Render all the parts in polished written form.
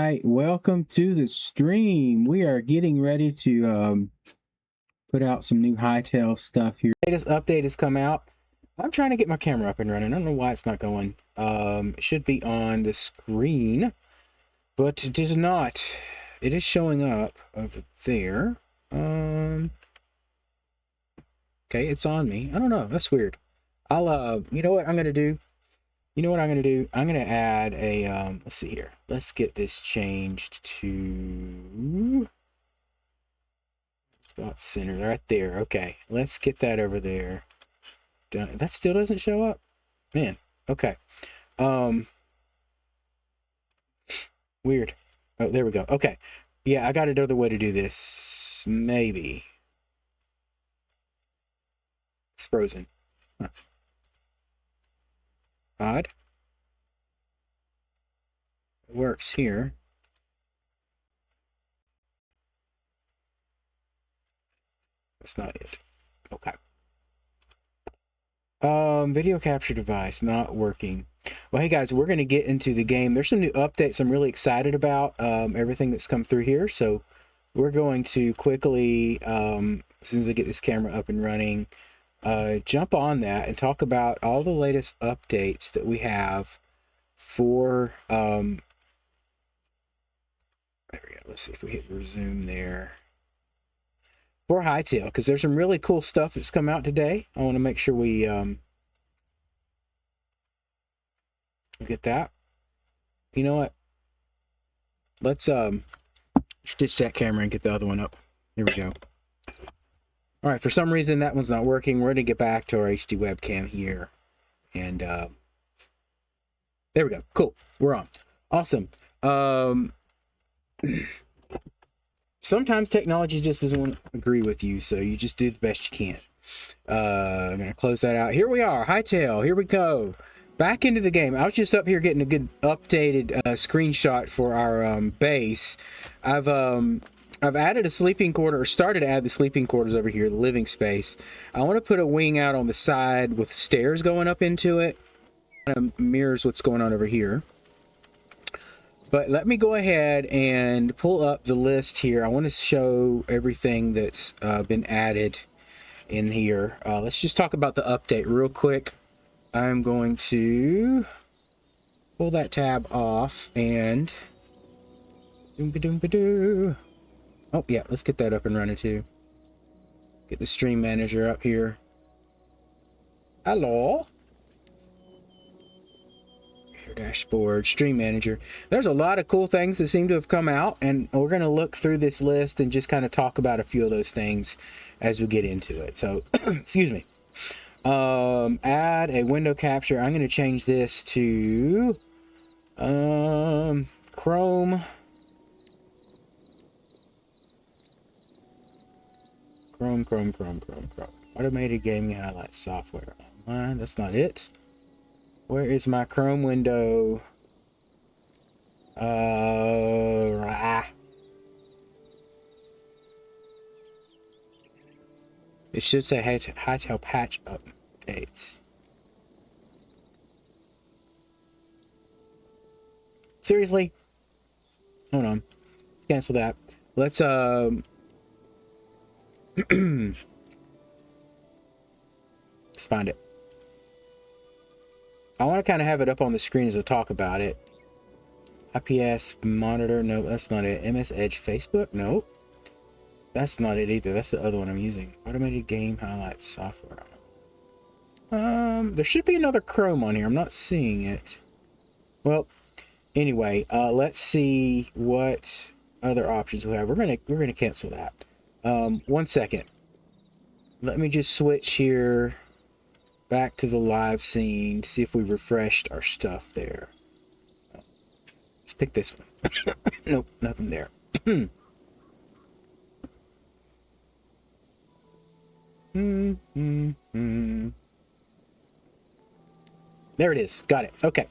right, welcome to the stream. We are getting ready to put out some new Hytale stuff here. Latest update has come out. I'm trying to get my camera up and running. I don't know why it's not going. It should be on the screen, but it is not. It is showing up over there. Okay, it's on me. I don't know. That's weird. I'll you know what I'm gonna do? I'm gonna add a let's see here. Let's get this changed to it's about center right there. Okay, let's get that over there. Done. That still doesn't show up, man. Okay, weird. Oh, there we go. Okay, yeah, I got another way to do this. Maybe it's frozen. Huh. Odd. It works here. That's not it. Okay. Video capture device not working. Well, hey guys, we're going to get into the game. There's some new updates I'm really excited about. Everything that's come through here. So we're going to quickly, as soon as I get this camera up and running, jump on that and talk about all the latest updates that we have for there we go. Let's see if we hit resume there for Hytale, because there's some really cool stuff that's come out today. I want to make sure we get that. You know what, let's ditch that camera and get the other one up. Here we go. All right, for some reason that one's not working. We're going to get back to our HD webcam here. And there we go. Cool. We're on. Awesome. Sometimes technology just doesn't want to agree with you, so you just do the best you can. I'm going to close that out. Here we are. Hytale. Here we go. Back into the game. I was just up here getting a good updated screenshot for our base. I've added a sleeping quarter, or started to add the sleeping quarters over here, the living space. I want to put a wing out on the side with stairs going up into it. Kind of mirrors what's going on over here. But let me go ahead and pull up the list here. I want to show everything that's been added in here. Let's just talk about the update real quick. I'm going to pull that tab off and oh yeah, let's get that up and running too. Get the stream manager up here. Hello. Your dashboard, stream manager. There's a lot of cool things that seem to have come out, and we're going to look through this list and just kind of talk about a few of those things as we get into it. So, excuse me. Add a window capture. I'm going to change this to Chrome. Chrome. Automated gaming highlights software. That's not it. Where is my Chrome window? It should say Hytale patch updates. Seriously? Hold on. Let's cancel that. Let's let's find it. I want to kind of have it up on the screen as I talk about it. IPS monitor, no, that's not it. MS Edge Facebook, no. That's not it either. That's the other one I'm using. Automated game highlights software. There should be another Chrome on here. I'm not seeing it. Well, anyway, let's see what other options we have. We're gonna cancel that. 1 second. Let me just switch here back to the live scene to see if we refreshed our stuff there. Let's pick this one. Nope, nothing there. There it is. Got it. Okay.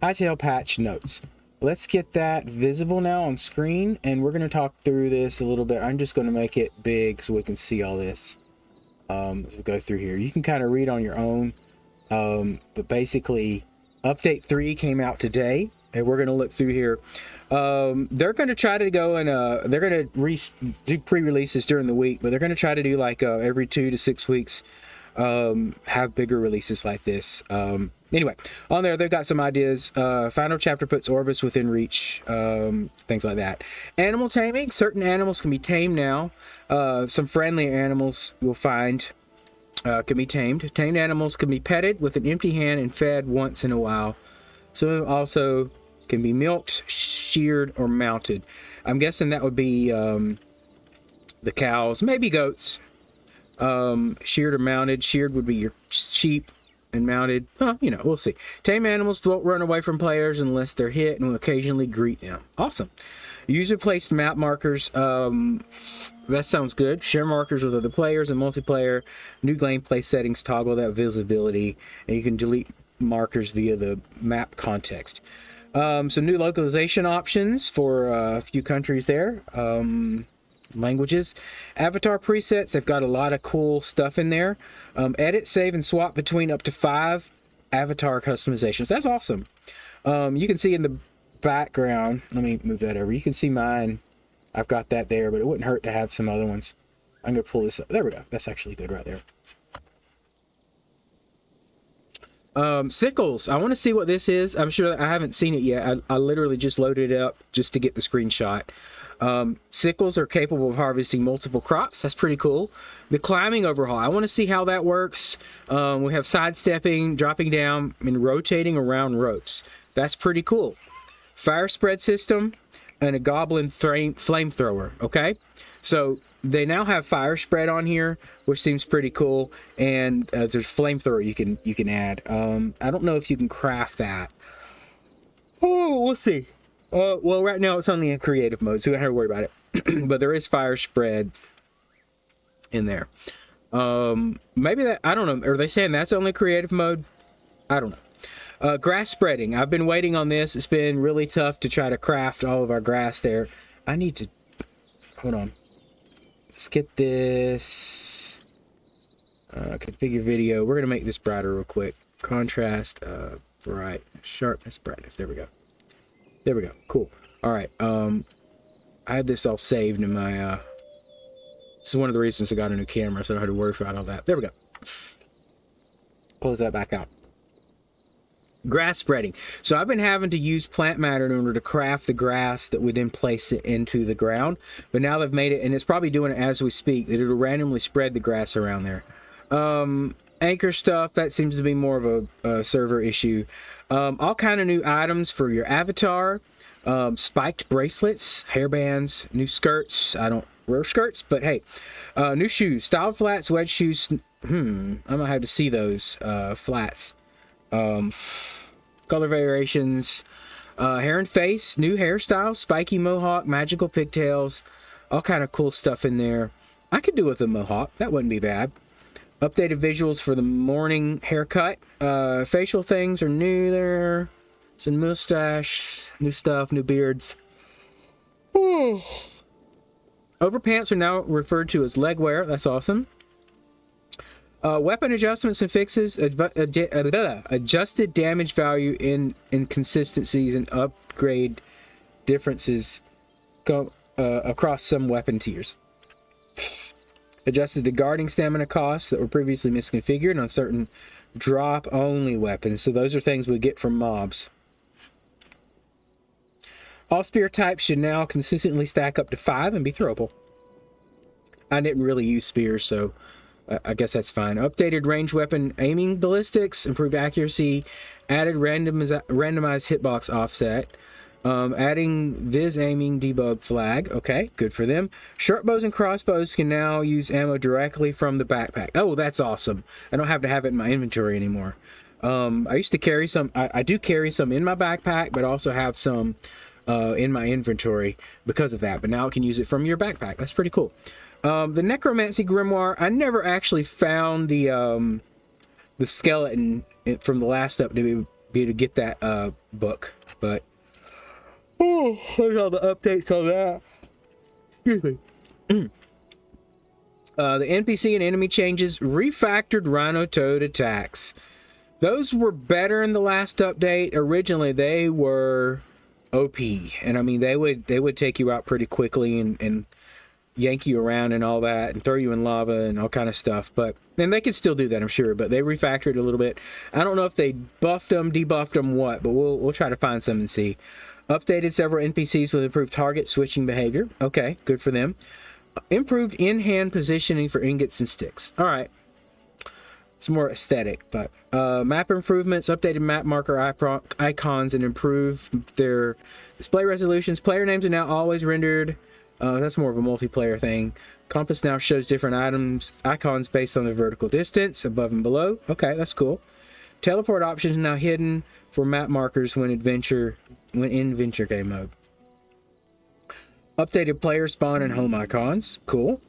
Hytale patch notes. Let's get that visible now on screen, and we're going to talk through this a little bit. I'm just going to make it big so we can see all this as we go through here. You can kind of read on your own, but basically, Update 3 came out today. and we're going to look through here. They're going to try to go and they're going to do pre-releases during the week, but they're going to try to do like every 2 to 6 weeks, have bigger releases like this. Anyway, on there, they've got some ideas. Final chapter puts Orbis within reach, things like that. Animal taming. Certain animals can be tamed now. Some friendly animals you'll find can be tamed. Tamed animals can be petted with an empty hand and fed once in a while. Some also can be milked, sheared, or mounted. I'm guessing that would be the cows, maybe goats. Sheared or mounted. Sheared would be your sheep, and mounted, we'll see. Tame animals won't run away from players unless they're hit and will occasionally greet them. Awesome. User-placed map markers. That sounds good. Share markers with other players and multiplayer. New gameplay settings toggle that visibility, and you can delete markers via the map context. Some new localization options for a few countries there. Languages. Avatar presets. They've got a lot of cool stuff in there. Edit, save, and swap between up to 5 avatar customizations. That's awesome. You can see in the background, let me move that over. You can see mine. I've got that there, but it wouldn't hurt to have some other ones. I'm going to pull this up. There we go. That's actually good right there. Sickles. I want to see what this is. I'm sure I haven't seen it yet. I literally just loaded it up just to get the screenshot. Sickles are capable of harvesting multiple crops. That's pretty cool. The climbing overhaul. I want to see how that works. We have sidestepping, dropping down, and rotating around ropes. That's pretty cool. Fire spread system and a goblin flamethrower. Okay, so they now have fire spread on here, which seems pretty cool. And there's flamethrower you can add. I don't know if you can craft that. Oh, we'll see. Well, right now it's only in creative mode, so we don't have to worry about it. But there is fire spread in there. Maybe that, I don't know. Are they saying that's only creative mode? I don't know. Grass spreading. I've been waiting on this. It's been really tough to try to craft all of our grass there. I need to, hold on. Let's get this. Configure video. We're going to make this brighter real quick. Contrast, bright, sharpness, brightness. There we go. There we go. Cool. All right. I had this all saved in my, this is one of the reasons I got a new camera, so I don't have to worry about all that. There we go. Close that back out. Grass spreading. So I've been having to use plant matter in order to craft the grass that would then place it into the ground. But now they've made it, and it's probably doing it as we speak, that it'll randomly spread the grass around there. Anchor stuff, that seems to be more of a server issue. All kind of new items for your avatar. Spiked bracelets, hairbands, new skirts. I don't wear skirts, but hey. New shoes, styled flats, wedge shoes. I'm gonna have to see those flats. Color variations, hair and face, new hairstyles, spiky mohawk, magical pigtails, all kind of cool stuff in there. I could do with a mohawk. That wouldn't be bad. Updated visuals for the morning haircut. Facial things are new there. Some mustache, new stuff, new beards. Overpants are now referred to as leg wear. That's awesome. Weapon adjustments and fixes. Adjusted damage value in inconsistencies and upgrade differences across some weapon tiers. Adjusted the guarding stamina costs that were previously misconfigured on certain drop-only weapons. So those are things we get from mobs. All spear types should now consistently stack up to 5 and be throwable. I didn't really use spears, so I guess that's fine. Updated range weapon aiming ballistics, improved accuracy, added randomized hitbox offset, adding viz aiming debug flag. Okay, good for them. Short bows and crossbows can now use ammo directly from the backpack. Oh, that's awesome. I don't have to have it in my inventory anymore. I used to carry some, I do carry some in my backpack, but also have some in my inventory because of that. But now I can use it from your backpack. That's pretty cool. The Necromancy Grimoire, I never actually found the skeleton from the last update to be able to get that book, but there's all the updates on that. Excuse me. The NPC and enemy changes, refactored Rhino Toad attacks. Those were better in the last update. Originally, they were OP, and I mean they would take you out pretty quickly and yank you around and all that, and throw you in lava and all kind of stuff. But and they could still do that, I'm sure. But they refactored a little bit. I don't know if they buffed them, debuffed them, what. But we'll try to find some and see. Updated several NPCs with improved target switching behavior. Okay, good for them. Improved in-hand positioning for ingots and sticks. All right. It's more aesthetic, but map improvements, updated map marker icons, and improved their display resolutions. Player names are now always rendered. That's more of a multiplayer thing. Compass now shows different icons based on their vertical distance, above and below. Okay, that's cool. Teleport options now hidden for map markers when in adventure game mode. Updated player spawn and home icons. Cool.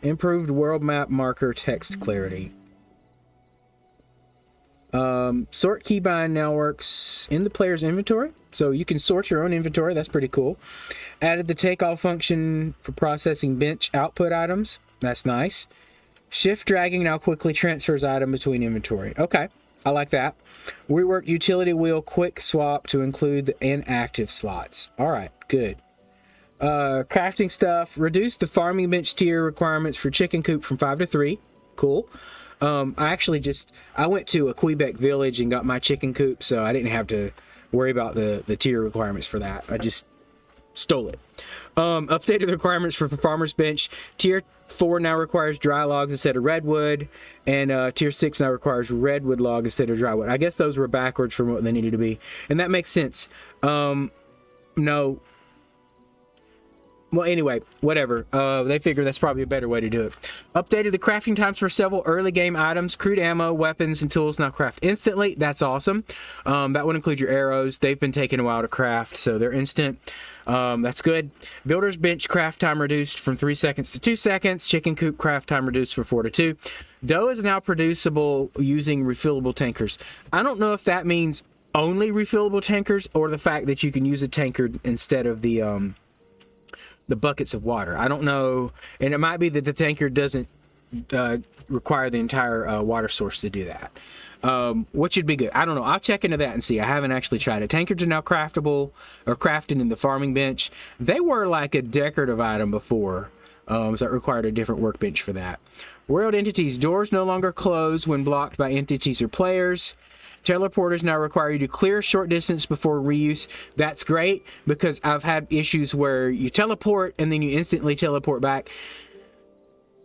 Improved world map marker text clarity. Sort keybind now works in the player's inventory, so you can sort your own inventory. That's pretty cool. Added the takeoff function for processing bench output items. That's nice. Shift dragging now quickly transfers item between inventory. Okay, I like that. Reworked utility wheel quick swap to include the inactive slots. All right, good. Crafting stuff. Reduced the farming bench tier requirements for chicken coop from 5 to 3. Cool. I went to a Quebec village and got my chicken coop, so I didn't have to worry about the tier requirements for that. I just stole it. Updated the requirements for farmer's bench. Tier 4 now requires dry logs instead of redwood, and tier 6 now requires redwood log instead of dry wood. I guess those were backwards from what they needed to be, and that makes sense. No. Well, anyway, whatever. They figure that's probably a better way to do it. Updated the crafting times for several early game items. Crude ammo, weapons, and tools now craft instantly. That's awesome. That would include your arrows. They've been taking a while to craft, so they're instant. That's good. Builder's bench craft time reduced from 3 seconds to 2 seconds. Chicken coop craft time reduced from 4 to 2. Dough is now producible using refillable tankers. I don't know if that means only refillable tankers or the fact that you can use a tanker instead of the buckets of water. I don't know, and it might be that the tanker doesn't require the entire water source to do that, which should be good. I don't know. I'll check into that and see. I haven't actually tried it. Tankers are now craftable or crafted in the farming bench. They were like a decorative item before, so it required a different workbench for that. World entities. Doors no longer close when blocked by entities or players. Teleporters now require you to clear a short distance before reuse. That's great, because I've had issues where you teleport and then you instantly teleport back.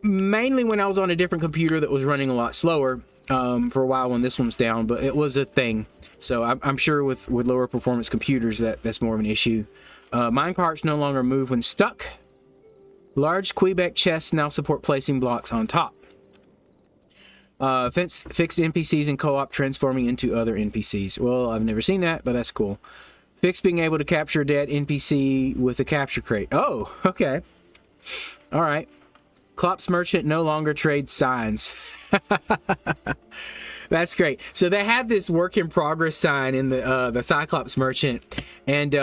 Mainly when I was on a different computer that was running a lot slower for a while when this one's down, but it was a thing. So I'm sure with lower performance computers that's more of an issue. Minecarts no longer move when stuck. Large Quebec chests now support placing blocks on top. Fixed NPCs in co-op transforming into other NPCs. Well, I've never seen that, but that's cool. Fixed being able to capture a dead NPC with a capture crate. Oh, okay. All right. Klopp's Merchant no longer trades signs. That's great. So they have this work in progress sign in the Cyclops Merchant, and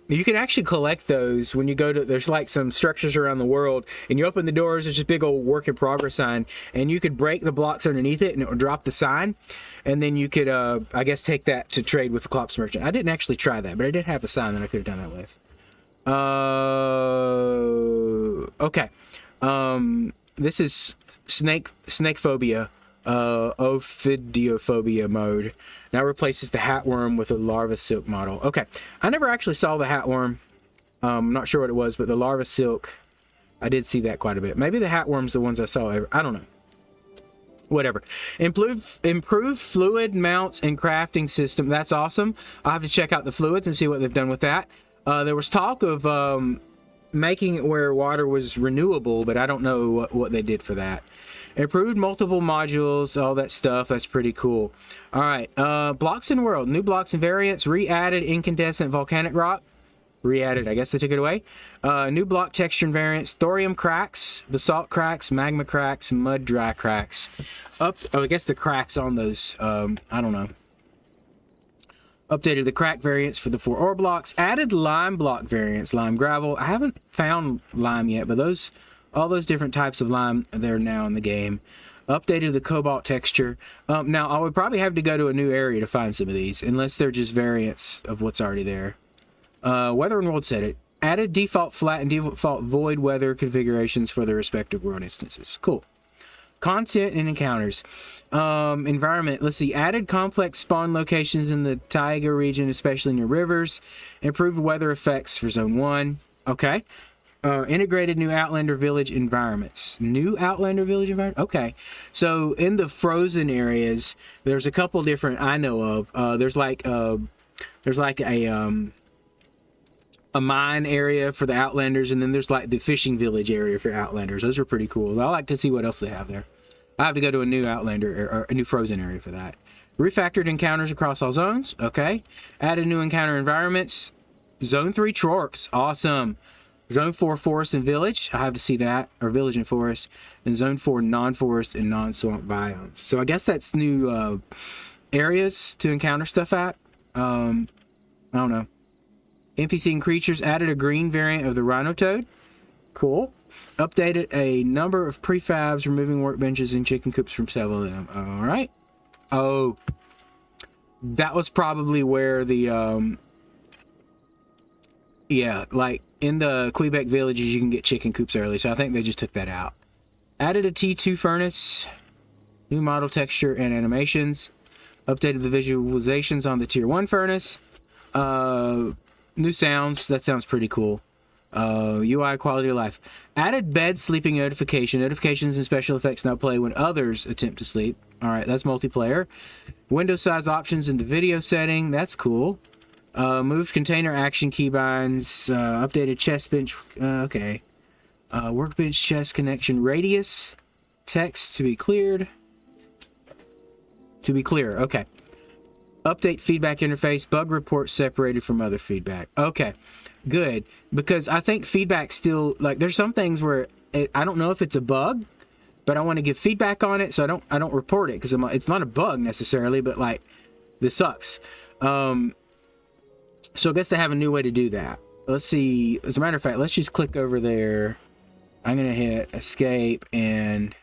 you can actually collect those when you go to, there's like some structures around the world, and you open the doors, there's this big old work in progress sign, and you could break the blocks underneath it and it would drop the sign, and then you could, I guess, take that to trade with the Klopp's Merchant. I didn't actually try that, but I did have a sign that I could have done that with. Okay. This is snake phobia. Ophidiophobia mode now replaces the hatworm with a larva silk model. Okay, I never actually saw the hatworm. I'm not sure what it was, but the larva silk, I did see that quite a bit. Maybe the hatworm's the ones I saw. I don't know. Whatever. Improved fluid mounts and crafting system. That's awesome. I'll have to check out the fluids and see what they've done with that. There was talk of making it where water was renewable, but I don't know what they did for that. Improved multiple modules, all that stuff. That's pretty cool. All right. Blocks in world. New blocks and variants. Re-added incandescent volcanic rock. Re-added. I guess they took it away. New block texture and variants. Thorium cracks. Basalt cracks. Magma cracks. Mud dry cracks. I guess the cracks on those. I don't know. Updated the crack variants for the 4 ore blocks. Added lime block variants. Lime gravel. I haven't found lime yet, but those All those different types of lime there now in the game. Updated the cobalt texture. Now, I would probably have to go to a new area to find some of these, unless they're just variants of what's already there. Weather and world set it. Added default flat and default void weather configurations for the respective world instances. Cool. Content and encounters. Environment. Let's see. Added complex spawn locations in the taiga region, especially near rivers. Improved weather effects for Zone 1. Okay. Integrated new Outlander Village environments. New Outlander Village environment? Okay. So in the frozen areas, there's a couple different I know of. There's like a mine area for the Outlanders, and then there's like the fishing village area for Outlanders. Those are pretty cool. I like to see what else they have there. I have to go to a new Outlander or a new frozen area for that. Refactored encounters across all zones. Okay. Added new encounter environments. Zone 3 Trorks. Awesome. Zone 4 Forest and Village. I have to see that. Or Village and Forest. And Zone 4 Non-Forest and Non-Swamp Biomes. So I guess that's new areas to encounter stuff at. I don't know. NPC and creatures. Added a green variant of the Rhino Toad. Cool. Updated a number of prefabs, removing workbenches and chicken coops from several of them. Alright. Oh. That was probably where the... yeah, like... in the Quebec villages, you can get chicken coops early, so I think they just took that out. Added a T2 furnace, new model texture and animations, updated the visualizations on the Tier 1 furnace, new sounds, that sounds pretty cool. UI quality of life. Added bed sleeping notification. Notifications and special effects now play when others attempt to sleep. Alright, that's multiplayer. Window size options in the video setting, that's cool. Moved container action keybinds, updated chest bench, okay. Workbench chest connection radius, text to be cleared. To be clear, okay. Update feedback interface, bug report separated from other feedback. Okay, good. Because I think feedback still, like, there's some things where I don't know if it's a bug, but I want to give feedback on it, so I don't report it, because it's not a bug necessarily, but like, this sucks. So I guess they have a new way to do that. Let's see. As a matter of fact, let's just click over there. I'm going to hit escape and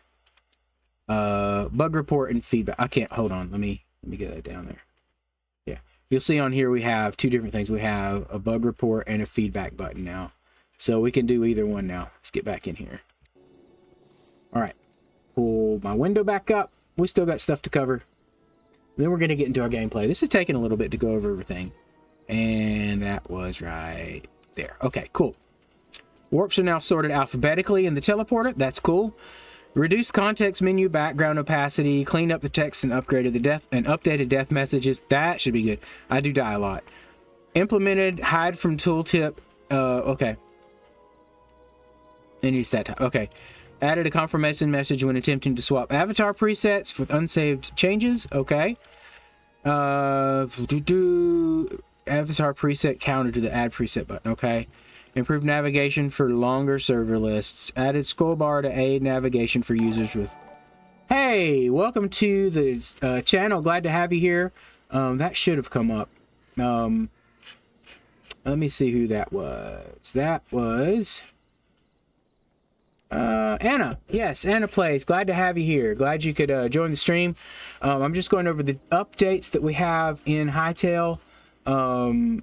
bug report and feedback. I can't. Hold on. Let me get that down there. Yeah. You'll see on here we have two different things. We have a bug report and a feedback button now. So we can do either one now. Let's get back in here. All right. Pull my window back up. We still got stuff to cover. Then we're going to get into our gameplay. This is taking a little bit to go over everything. And that was right there. Okay, cool. Warps are now sorted alphabetically in the teleporter. That's cool. Reduced context menu background opacity. Cleaned up the text and upgraded the updated death messages. That should be good. I do die a lot. Implemented hide from tooltip. Okay. And use that time. Okay. Added a confirmation message when attempting to swap avatar presets with unsaved changes. Okay. Avatar preset counter to the add preset button. Okay. Improved navigation for longer server lists. Added scroll bar to aid navigation for users with... Hey, welcome to the channel. Glad to have you here. That should have come up. Let me see who that was. That was... Anna. Yes, Anna Plays. Glad to have you here. Glad you could join the stream. I'm just going over the updates that we have in Hytale. We're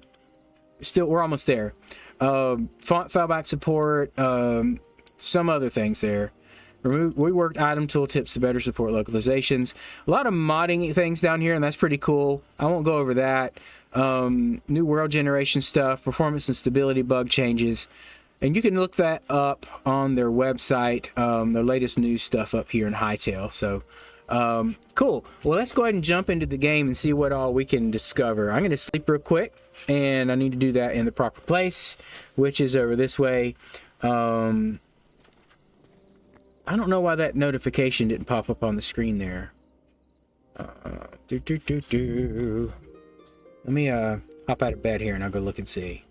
almost there. Font fallback support, some other things there. We worked item tooltips to better support localizations. A lot of modding things down here, and that's pretty cool. I won't go over that. New world generation stuff, performance and stability bug changes. And you can look that up on their website, their latest news stuff up here in Hytale. So, cool. Well, let's go ahead and jump into the game and see what all we can discover. I'm going to sleep real quick, and I need to do that in the proper place, which is over this way. I don't know why that notification didn't pop up on the screen there. Let me hop out of bed here, and I'll go look and see.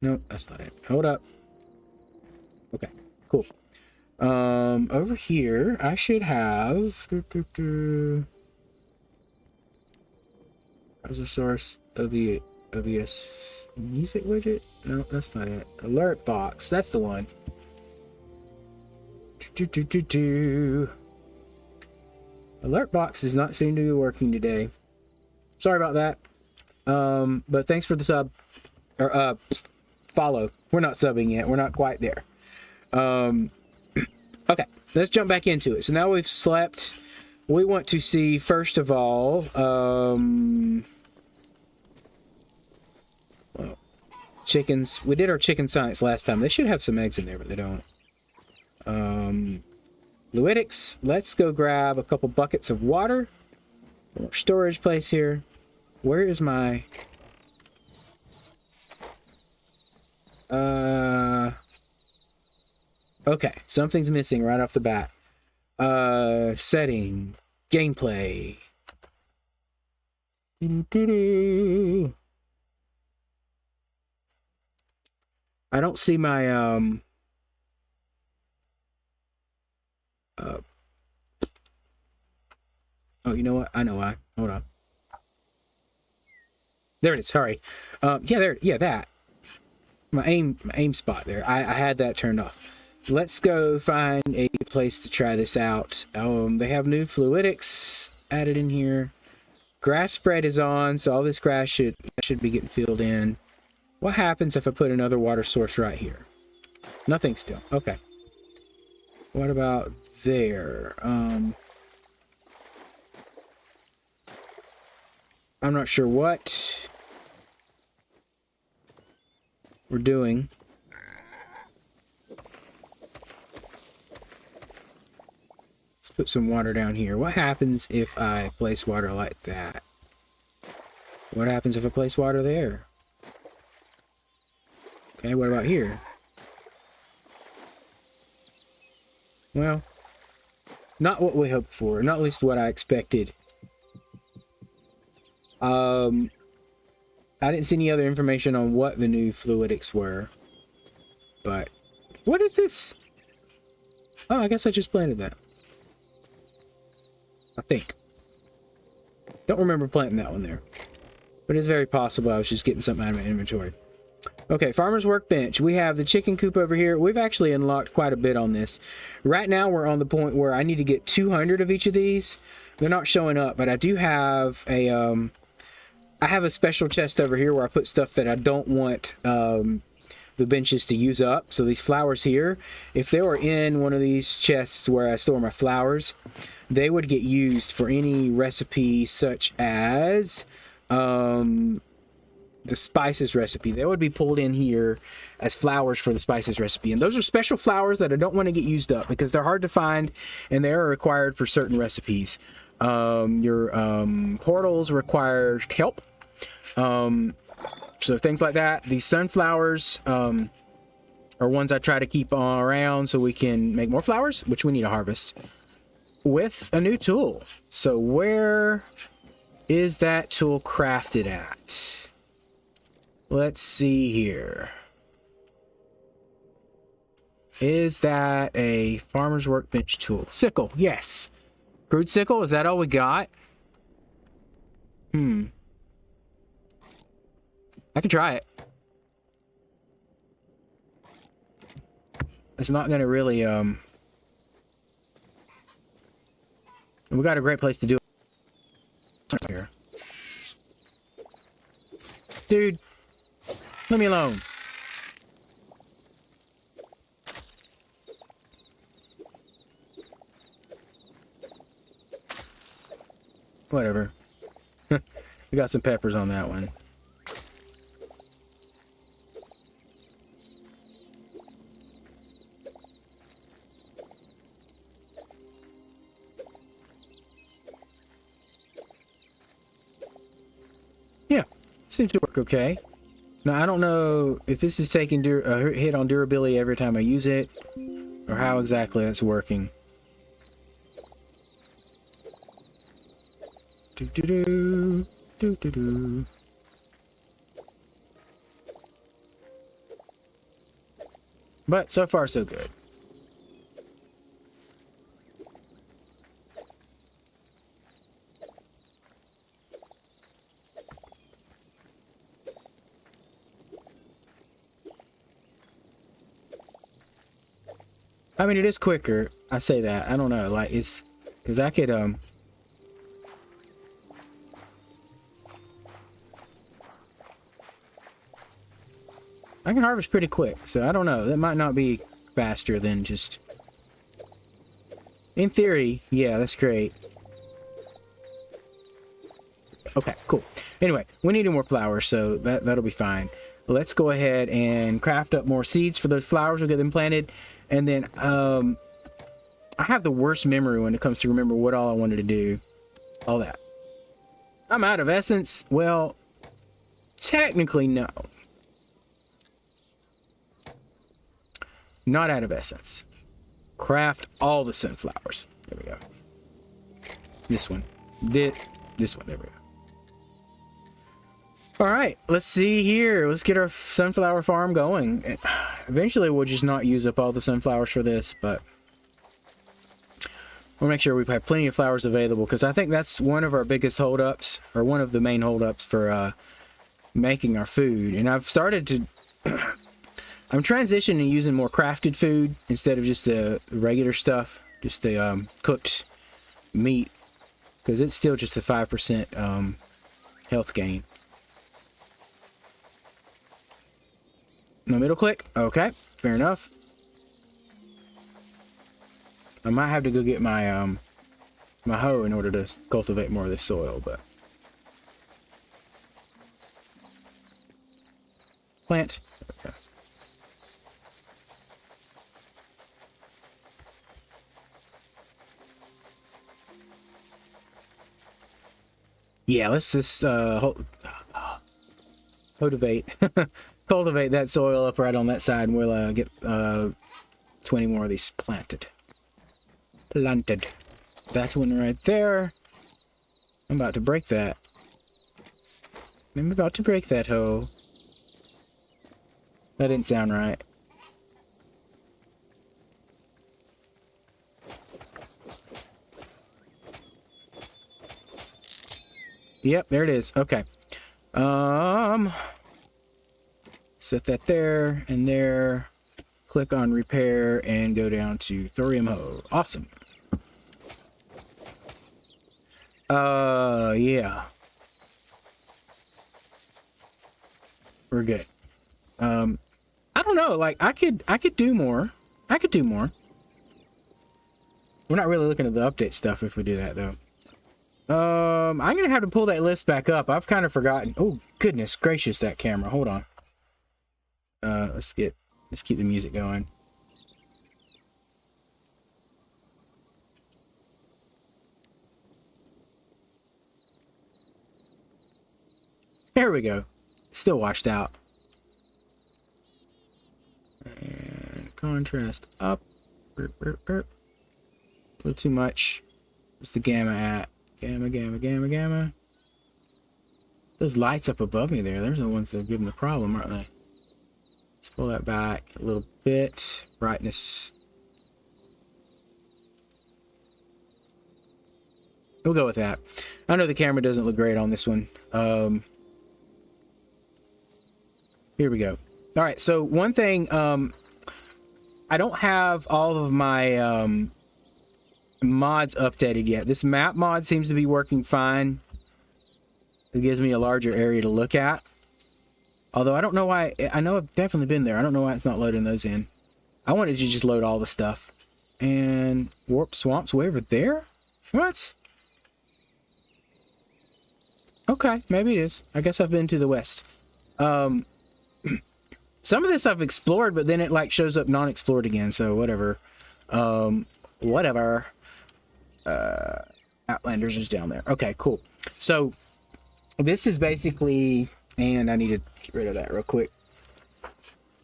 No, that's not it. Hold up. Okay, cool. Over here, I should have... As a source of the music widget? No, that's not it. Alert box. That's the one. Alert box does not seem to be working today. Sorry about that. But thanks for the sub or follow. We're not subbing yet. We're not quite there. Okay, let's jump back into it. So now we've slept. We want to see first of all, well, chickens. We did our chicken science last time. They should have some eggs in there, but they don't. Fluidics. Let's go grab a couple buckets of water. More storage place here. Where is my... Okay, something's missing right off the bat. Setting. Gameplay. I don't see my, oh, you know what? I know why. Hold on. There it is. Sorry. Yeah, that. My aim spot there. I had that turned off. Let's go find a place to try this out. They have new fluidics added in here. Grass spread is on, so all this grass should be getting filled in. What happens if I put another water source right here? Nothing still. Okay. What about there? I'm not sure what we're doing. Let's put some water down here. What happens if I place water like that? What happens if I place water there? Okay, what about here? Well, not what we hoped for. Not at least what I expected. I didn't see any other information on what the new fluidics were. But, what is this? Oh, I guess I just planted that. I think. Don't remember planting that one there. But it's very possible I was just getting something out of my inventory. Okay, farmer's workbench. We have the chicken coop over here. We've actually unlocked quite a bit on this. Right now, we're on the point where I need to get 200 of each of these. They're not showing up, but I do have a, I have a special chest over here where I put stuff that I don't want, the benches to use up. So these flowers here, if they were in one of these chests where I store my flowers, they would get used for any recipe such as, the spices recipe. They would be pulled in here as flowers for the spices recipe. And those are special flowers that I don't want to get used up because they're hard to find and they are required for certain recipes. Your portals require kelp. So things like that. These sunflowers are ones I try to keep around so we can make more flowers, which we need to harvest with a new tool. So where is that tool crafted at? Let's see here. Is that a farmer's workbench tool? Sickle, yes. Crude sickle, is that all we got? I can try it. It's not gonna really, we got a great place to do it here. Dude, leave me alone. Whatever. We got some peppers on that one. Yeah, seems to work okay. Now, I don't know if this is taking a hit on durability every time I use it, or how exactly that's working. Do-do-do, do-do-do. But so far, so good. I mean, it is quicker. I say that. I don't know. Like, it's because I could I can harvest pretty quick, so I don't know. That might not be faster than just... In theory, yeah, that's great. Okay, cool. Anyway, we need more flowers, so that'll be fine. Let's go ahead and craft up more seeds for those flowers. We'll get them planted. And then, I have the worst memory when it comes to remember what all I wanted to do. All that. I'm out of essence. Well, technically, no. Not out of essence. Craft all the sunflowers. There we go. This one. This one. There we go. All right. Let's see here. Let's get our sunflower farm going. Eventually, we'll just not use up all the sunflowers for this, but we'll make sure we have plenty of flowers available, because I think that's one of our biggest holdups, or one of the main holdups for making our food. And I've started to... I'm transitioning to using more crafted food instead of just the regular stuff, just the cooked meat, because it's still just a 5% health gain. No middle click? Okay, fair enough. I might have to go get my my hoe in order to cultivate more of this soil, but... Plant. Okay. Yeah, let's just cultivate cultivate that soil up right on that side, and we'll get 20 more of these planted. That one right there. I'm about to break that. I'm about to break that hoe. That didn't sound right. Yep, there it is. Okay. Set that there and there. Click on repair and go down to thorium hoe. Awesome. Yeah. We're good. I don't know, like I could do more. I could do more. We're not really looking at the update stuff if we do that though. I'm gonna have to pull that list back up. I've kind of forgotten. Oh goodness gracious, that camera. Hold on. Let's keep the music going. There we go. Still washed out. And contrast up. A little too much. Where's the gamma at? Gamma. Those lights up above me there, those are the ones that are giving the problem, aren't they? Let's pull that back a little bit. Brightness. We'll go with that. I know the camera doesn't look great on this one. Here we go. All right, so one thing, I don't have all of my mods updated yet. This map mod seems to be working fine. It gives me a larger area to look at. Although I don't know why. I know I've definitely been there. I don't know why it's not loading those in. I wanted to just load all the stuff. And warp swamps way over there? What? Okay, maybe it is. I guess I've been to the west. Some of this I've explored, but then it like shows up non-explored again, so whatever. Whatever. Outlanders is down there. Okay, cool. So this is basically, and I need to get rid of that real quick,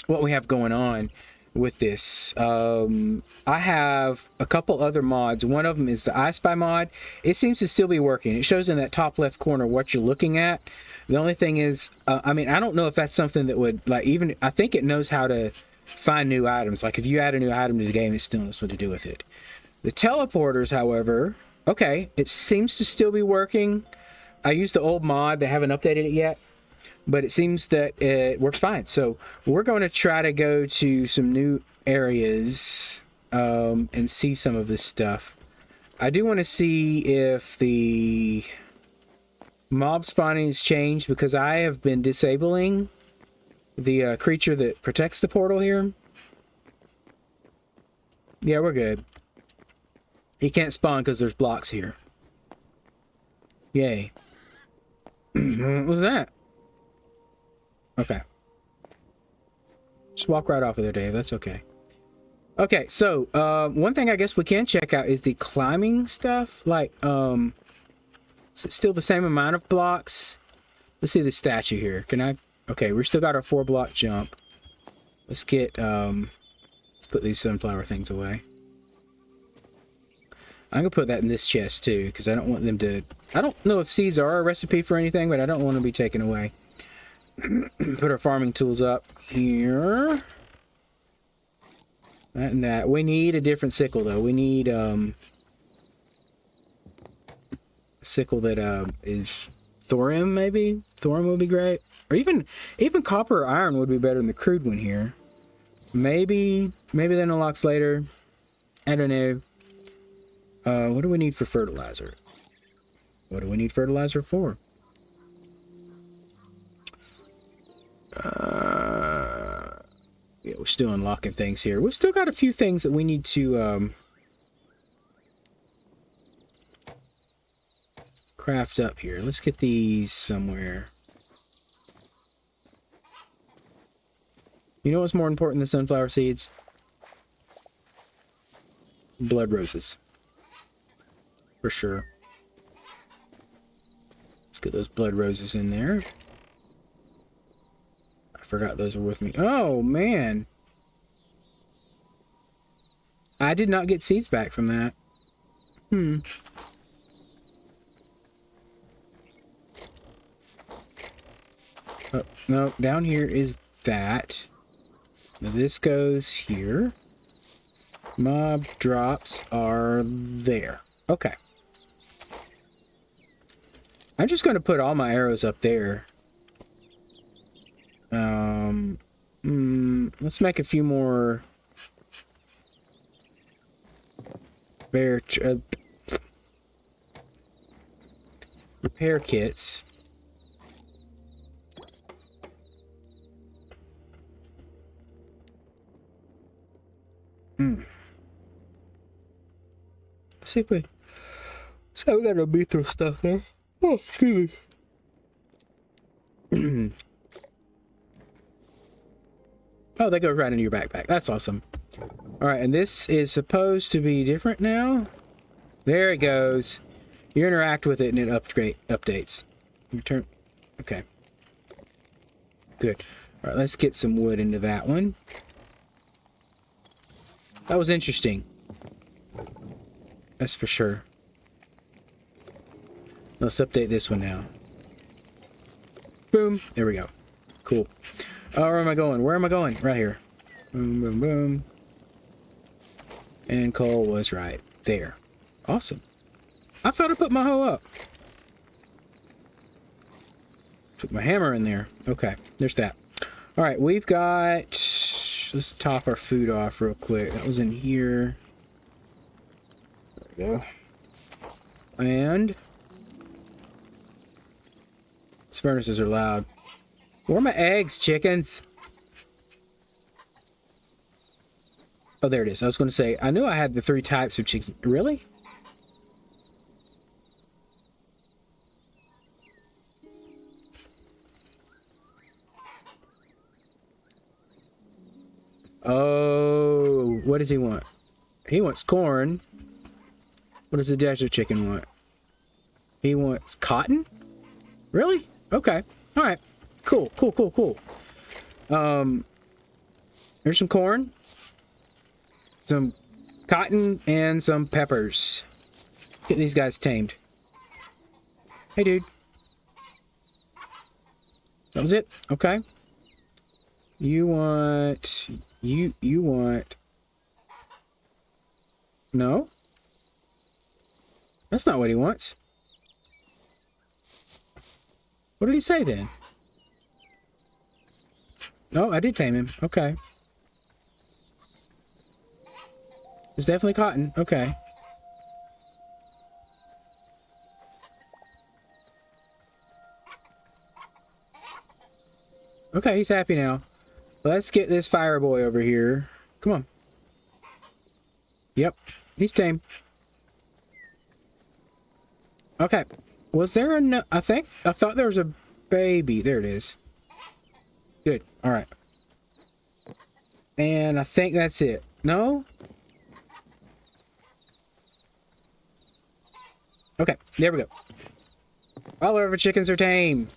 what we have going on with this. I have a couple other mods. One of them is the I Spy mod. It seems to still be working. It shows in that top left corner what you're looking at. The only thing is, I mean, I don't know if that's something that would, like, even, I think it knows how to find new items. Like, if you add a new item to the game, it still knows what to do with it. The teleporters, however, okay, it seems to still be working. I used the old mod. They haven't updated it yet, but it seems that it works fine. So we're going to try to go to some new areas. and see some of this stuff. I do want to see if the mob spawning has changed, because I have been disabling the creature that protects the portal here. Yeah, we're good. He can't spawn because there's blocks here. Yay. What was that? Okay. Just walk right off of there, Dave. That's okay. Okay, so one thing I guess we can check out is the climbing stuff. Like, is it still the same amount of blocks? Let's see the statue here. Can I? Okay, we still got our 4-block jump. Let's get, let's put these sunflower things away. I'm gonna put that in this chest too, because I don't want them to... I don't know if seeds are a recipe for anything, but I don't want to be taken away. Put our farming tools up here. That and that. We need a different sickle though. We need a sickle that is thorium, maybe? Thorium would be great. Or even copper or iron would be better than the crude one here. Maybe that unlocks later. I don't know. What do we need for fertilizer? What do we need fertilizer for? Yeah, we're still unlocking things here. We've still got a few things that we need to craft up here. Let's get these somewhere. You know what's more important than sunflower seeds? Blood roses. For sure. Let's get those blood roses in there. I forgot those were with me. Oh, man. I did not get seeds back from that. Oh, no, down here is that. Now this goes here. Mob drops are there. Okay. I'm just going to put all my arrows up there. Let's make a few more repair kits. See if we... So we got no mithril stuff there. Oh, excuse me. Oh, they go right into your backpack. That's awesome. Alright, and this is supposed to be different now. There it goes. You interact with it and it updates. Return. Okay. Good. Alright, let's get some wood into that one. That was interesting. That's for sure. Let's update this one now. Boom. There we go. Cool. Oh, where am I going? Where am I going? Right here. Boom, boom, boom. And Cole was right there. Awesome. I thought I put my hoe up. Took my hammer in there. Okay, there's that. All right, we've got... Let's top our food off real quick. That was in here. There we go. And... These furnaces are loud. Where are my eggs, chickens? Oh, there it is. I was going to say, I knew I had the 3 types of chicken. Really? Oh, what does he want? He wants corn. What does the desert chicken want? He wants cotton? Really? Okay. All right. Cool, cool, cool, cool. Here's some corn, some cotton, and some peppers. Get these guys tamed. Hey, dude. That was it? Okay. You want... You want... No? That's not what he wants. What did he say then? No, I did tame him. Okay. It's definitely cotton. Okay. Okay, he's happy now. Let's get this fire boy over here. Come on. Yep, he's tame. Okay. Was there a... I thought there was a baby. There it is. Good. All right. And I think that's it. No? Okay, there we go. All of our chickens are tame.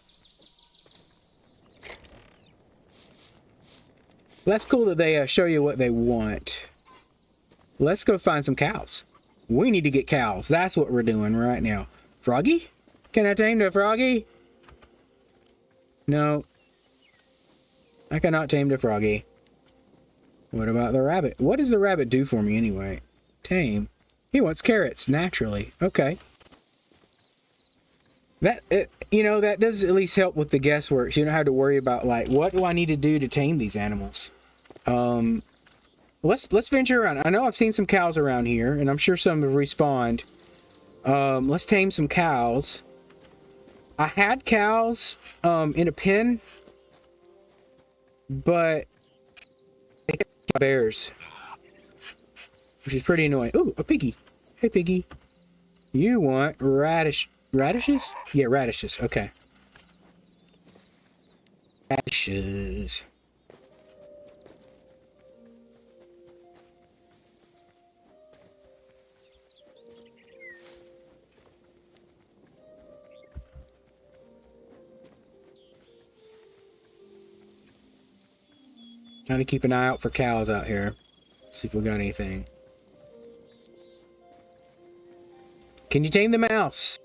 That's cool that they show you what they want. Let's go find some cows. We need to get cows. That's what we're doing right now. Froggy? Can I tame the froggy? No. I cannot tame the froggy. What about the rabbit? What does the rabbit do for me anyway? Tame. He wants carrots, naturally. Okay. You know, that does at least help with the guesswork. So you don't have to worry about, like, what do I need to do to tame these animals? Let's venture around. I know I've seen some cows around here, and I'm sure some have respawned. Let's tame some cows. I had cows in a pen, but bears, which is pretty annoying. Ooh, a piggy. Hey, piggy. You want radishes? Yeah, radishes. Okay. Radishes. Trying to keep an eye out for cows out here. See if we got anything. Can you tame the mouse?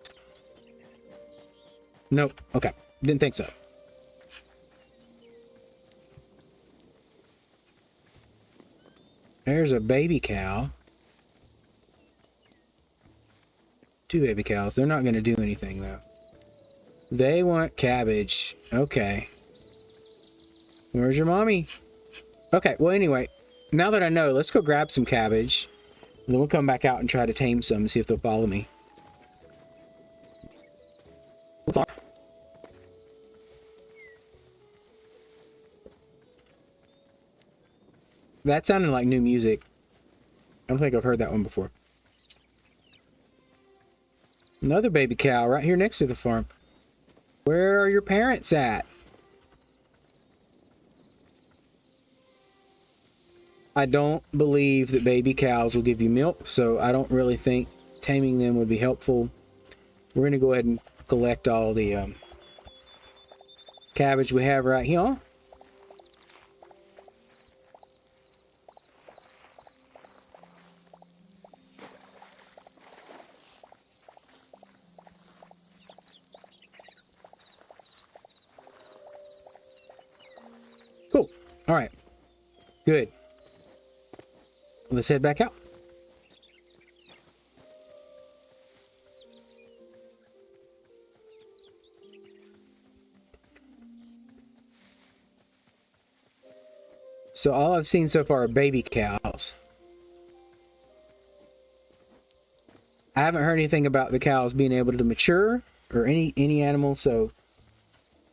Nope. Okay. Didn't think so. There's a baby cow. 2 baby cows. They're not going to do anything, though. They want cabbage. Okay. Where's your mommy? Okay, well, anyway, now that I know, let's go grab some cabbage. And then we'll come back out and try to tame some and see if they'll follow me. That sounded like new music. I don't think I've heard that one before. Another baby cow right here next to the farm. Where are your parents at? I don't believe that baby cows will give you milk, so I don't really think taming them would be helpful. We're going to go ahead and collect all the cabbage we have right here. Cool. All right. Good. Let's head back out. So all I've seen so far are baby cows. I haven't heard anything about the cows being able to mature or any animal, so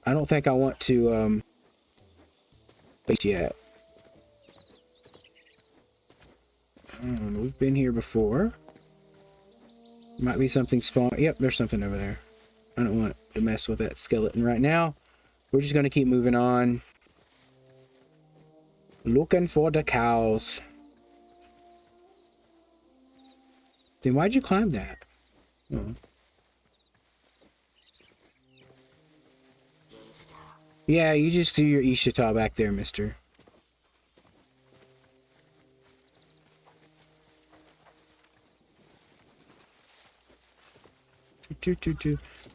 I don't think I want to base yet. We've been here before. Might be something spawn. Yep, there's something over there. I don't want to mess with that skeleton right now. We're just going to keep moving on. Looking for the cows. Then why'd you climb that? Oh. Yeah, you just do your Ishita back there, mister.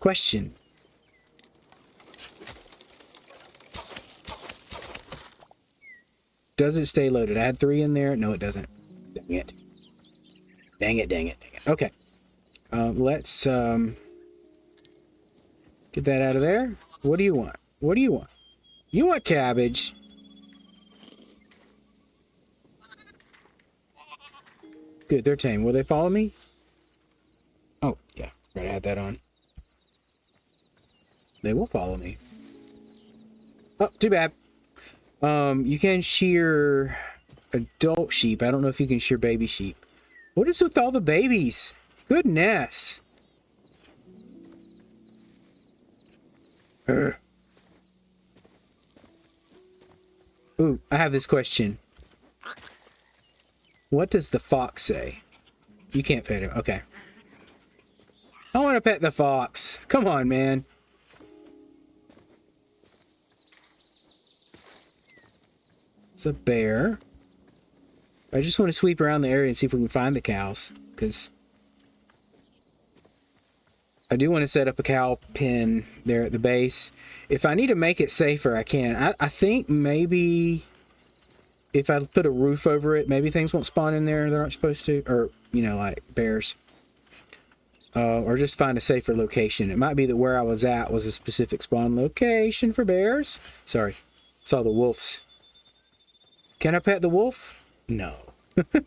Question. Does it stay loaded? I had 3 in there. No, it doesn't. Dang it. Dang it, dang it, dang it. Okay. Let's get that out of there. What do you want? What do you want? You want cabbage. Good, they're tame. Will they follow me? Oh, yeah. Gotta add that on. They will follow me. Oh, too bad. You can shear adult sheep. I don't know if you can shear baby sheep. What is with all the babies? Goodness. Urgh. Ooh, I have this question. What does the fox say? You can't pet him. Okay. I want to pet the fox. Come on, man. It's a bear. I just want to sweep around the area and see if we can find the cows, because I do want to set up a cow pen there at the base. If I need to make it safer, I can. I think maybe if I put a roof over it, maybe things won't spawn in there that aren't supposed to, or, you know, like bears. Or just find a safer location. It might be that where I was at was a specific spawn location for bears. Sorry. Saw the wolves. Can I pet the wolf? No. No.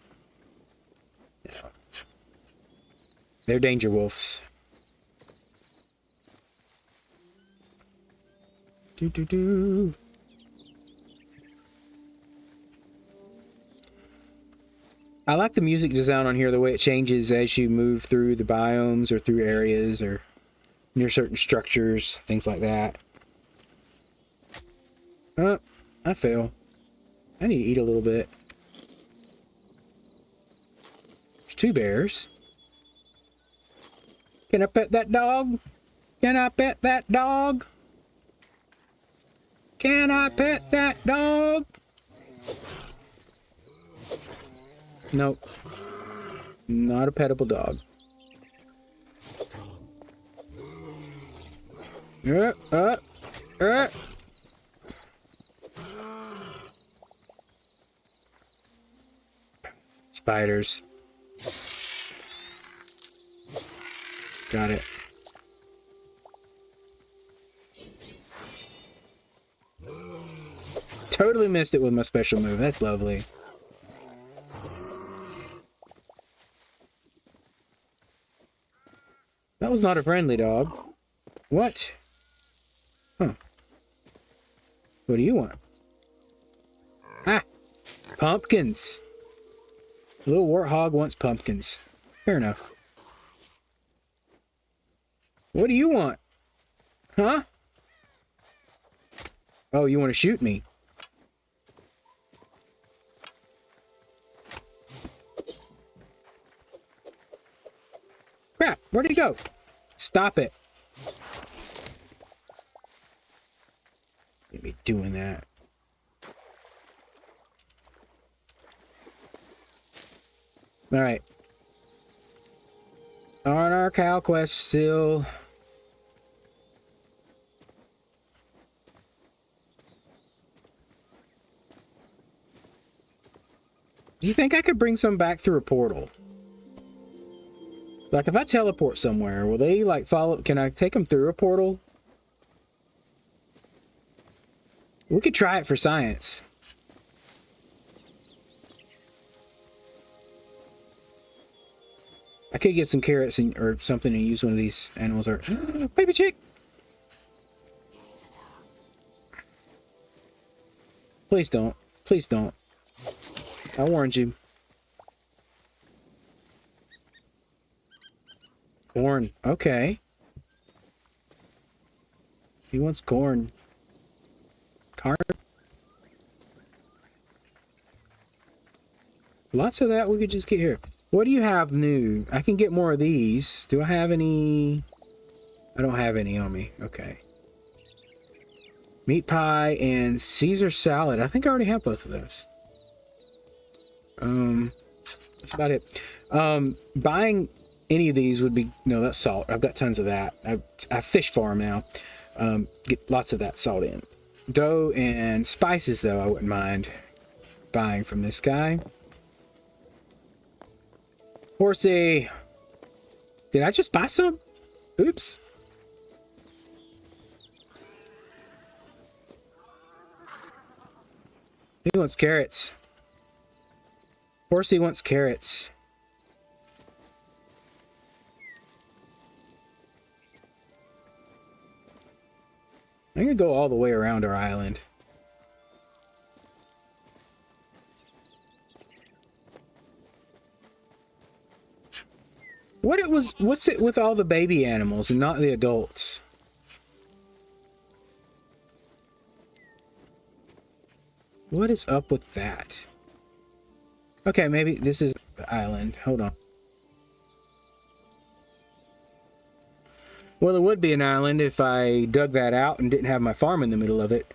They're danger wolves. Do. I like the music design on here, the way it changes as you move through the biomes or through areas or near certain structures, things like that. Oh, I fell. I need to eat a little bit. There's 2 bears. Can I pet that dog? Can I pet that dog? Can I pet that dog? Nope. Not a petable dog. Spiders. Got it. Totally missed it with my special move. That's lovely. That was not a friendly dog. What? Huh. What do you want? Ah! Pumpkins! Little warthog wants pumpkins. Fair enough. What do you want? Huh? Oh, you want to shoot me? Crap! Where'd he go? Stop it. Can't be doing that. Alright. On our cow quest still. Do you think I could bring some back through a portal? Like, if I teleport somewhere, will they, like, follow? Can I take them through a portal? We could try it for science. I could get some carrots or something and use one of these animals. Or baby chick! Please don't. Please don't. I warned you. Corn. Okay. He wants corn. Corn. Lots of that we could just get here. What do you have new? I can get more of these. Do I have any? I don't have any on me. Okay. Meat pie and Caesar salad. I think I already have both of those. That's about it. Buying any of these would be, no, that's salt. I've got tons of that. I fish farm now. Get lots of that salt in. Dough and spices, though, I wouldn't mind buying from this guy. Horsey. Did I just buy some? Oops. He wants carrots. Horsey wants carrots. I'm gonna go all the way around our island. What's it with all the baby animals and not the adults? What is up with that? Okay, maybe this is the island. Hold on. Well, it would be an island if I dug that out and didn't have my farm in the middle of it.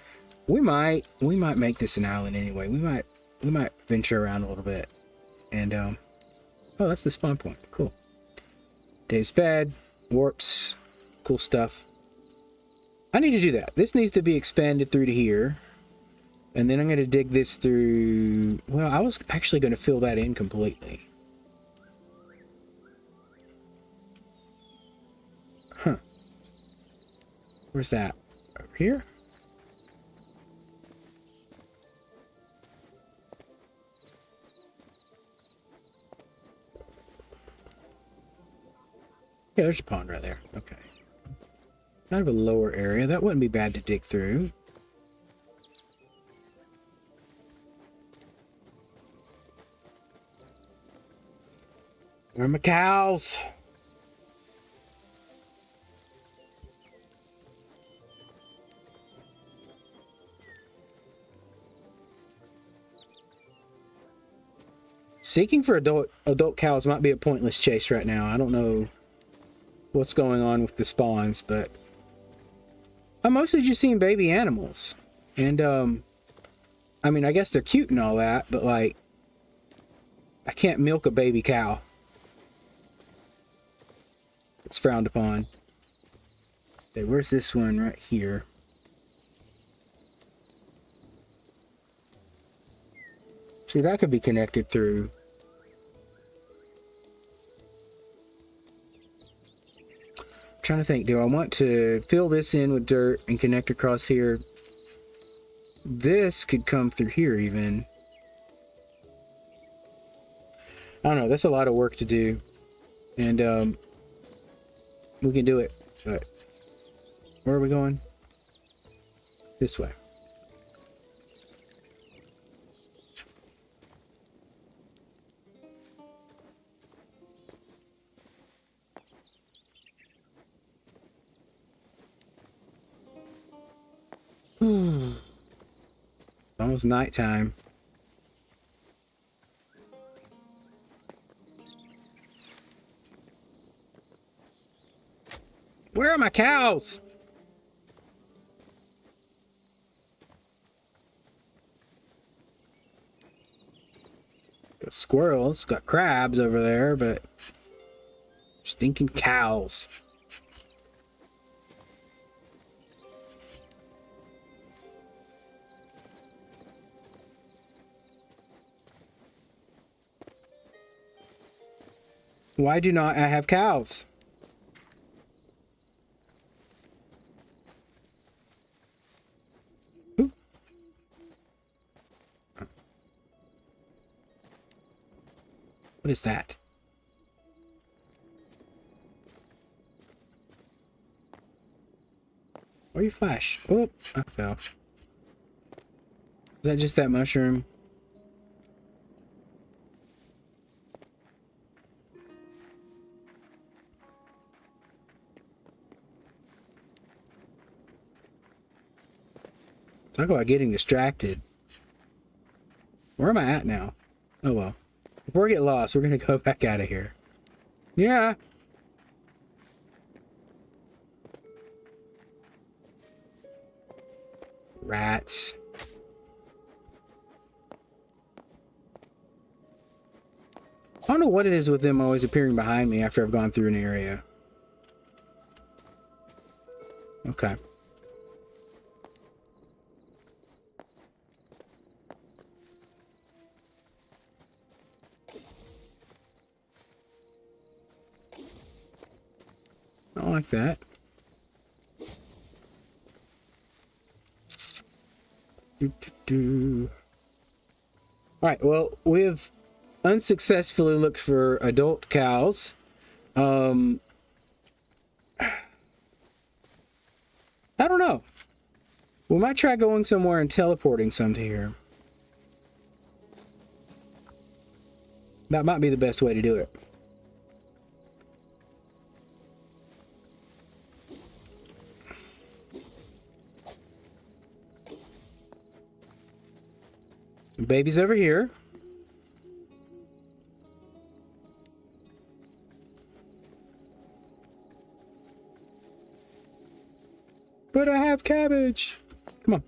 We might make this an island anyway. We might venture around a little bit. And oh, that's the spawn point. Cool. Days fed, warps, cool stuff. I need to do that. This needs to be expanded through to here. And then I'm going to dig this through... Well, I was actually going to fill that in completely. Huh. Where's that? Over here? Yeah, there's a pond right there. Okay. Kind of a lower area. That wouldn't be bad to dig through. Where are my cows? Seeking for adult cows might be a pointless chase right now. I don't know what's going on with the spawns, but I'm mostly just seeing baby animals. And I mean, I guess they're cute and all that, but like, I can't milk a baby cow. It's frowned upon. Okay, where's this one? Right here. See, that could be connected through. I'm trying to think, do I want to fill this in with dirt and connect across here? This could come through here even. I don't know, that's a lot of work to do. And we can do it, but where are we going? This way. It's almost nighttime. Where are my cows? Got squirrels, got crabs over there, but stinking cows. Why do not I have cows? Ooh. What is that? Where you flash? Oh, I fell. Is that just that mushroom? Talk about getting distracted. Where am I at now? Oh well. Before we get lost, we're gonna go back out of here. Yeah. Rats. I don't know what it is with them always appearing behind me after I've gone through an area. Okay. I don't like that. Alright, well, we've unsuccessfully looked for adult cows. I don't know. We might try going somewhere and teleporting some to here. That might be the best way to do it. Baby's over here. But I have cabbage. Come on.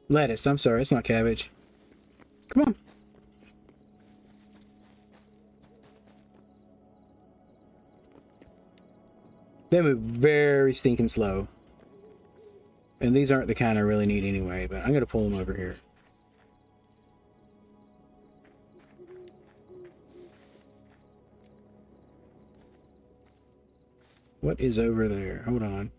Lettuce. I'm sorry, it's not cabbage. Come on. They move very stinking slow. And these aren't the kind I really need anyway, but I'm going to pull them over here. What is over there? Hold on.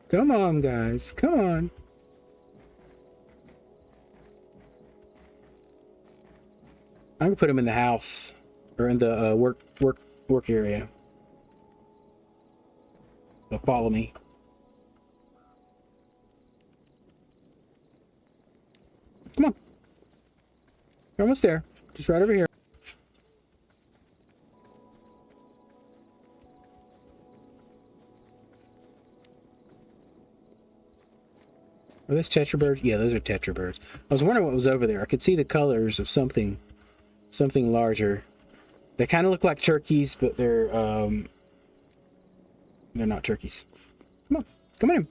Come on, guys. Come on. I'm gonna put them in the house or in the work area. They'll follow me. Come on. You're almost there. Just right over here. Are those tetra birds? Yeah, those are tetra birds. I was wondering what was over there. I could see the colors of something larger. They kind of look like turkeys, but they're not turkeys. Come on. Come on in.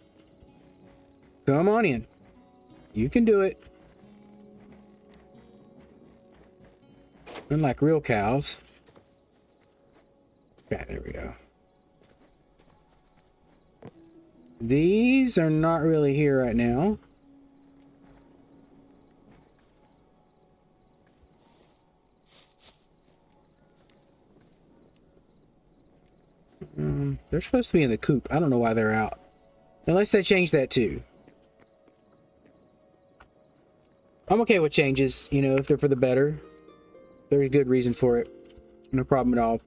Come on in. You can do it. Unlike real cows. Okay, there we go. These are not really here right now. They're supposed to be in the coop. I don't know why they're out. Unless they changed that too. I'm okay with changes, you know, if they're for the better. There's a good reason for it. No problem at all.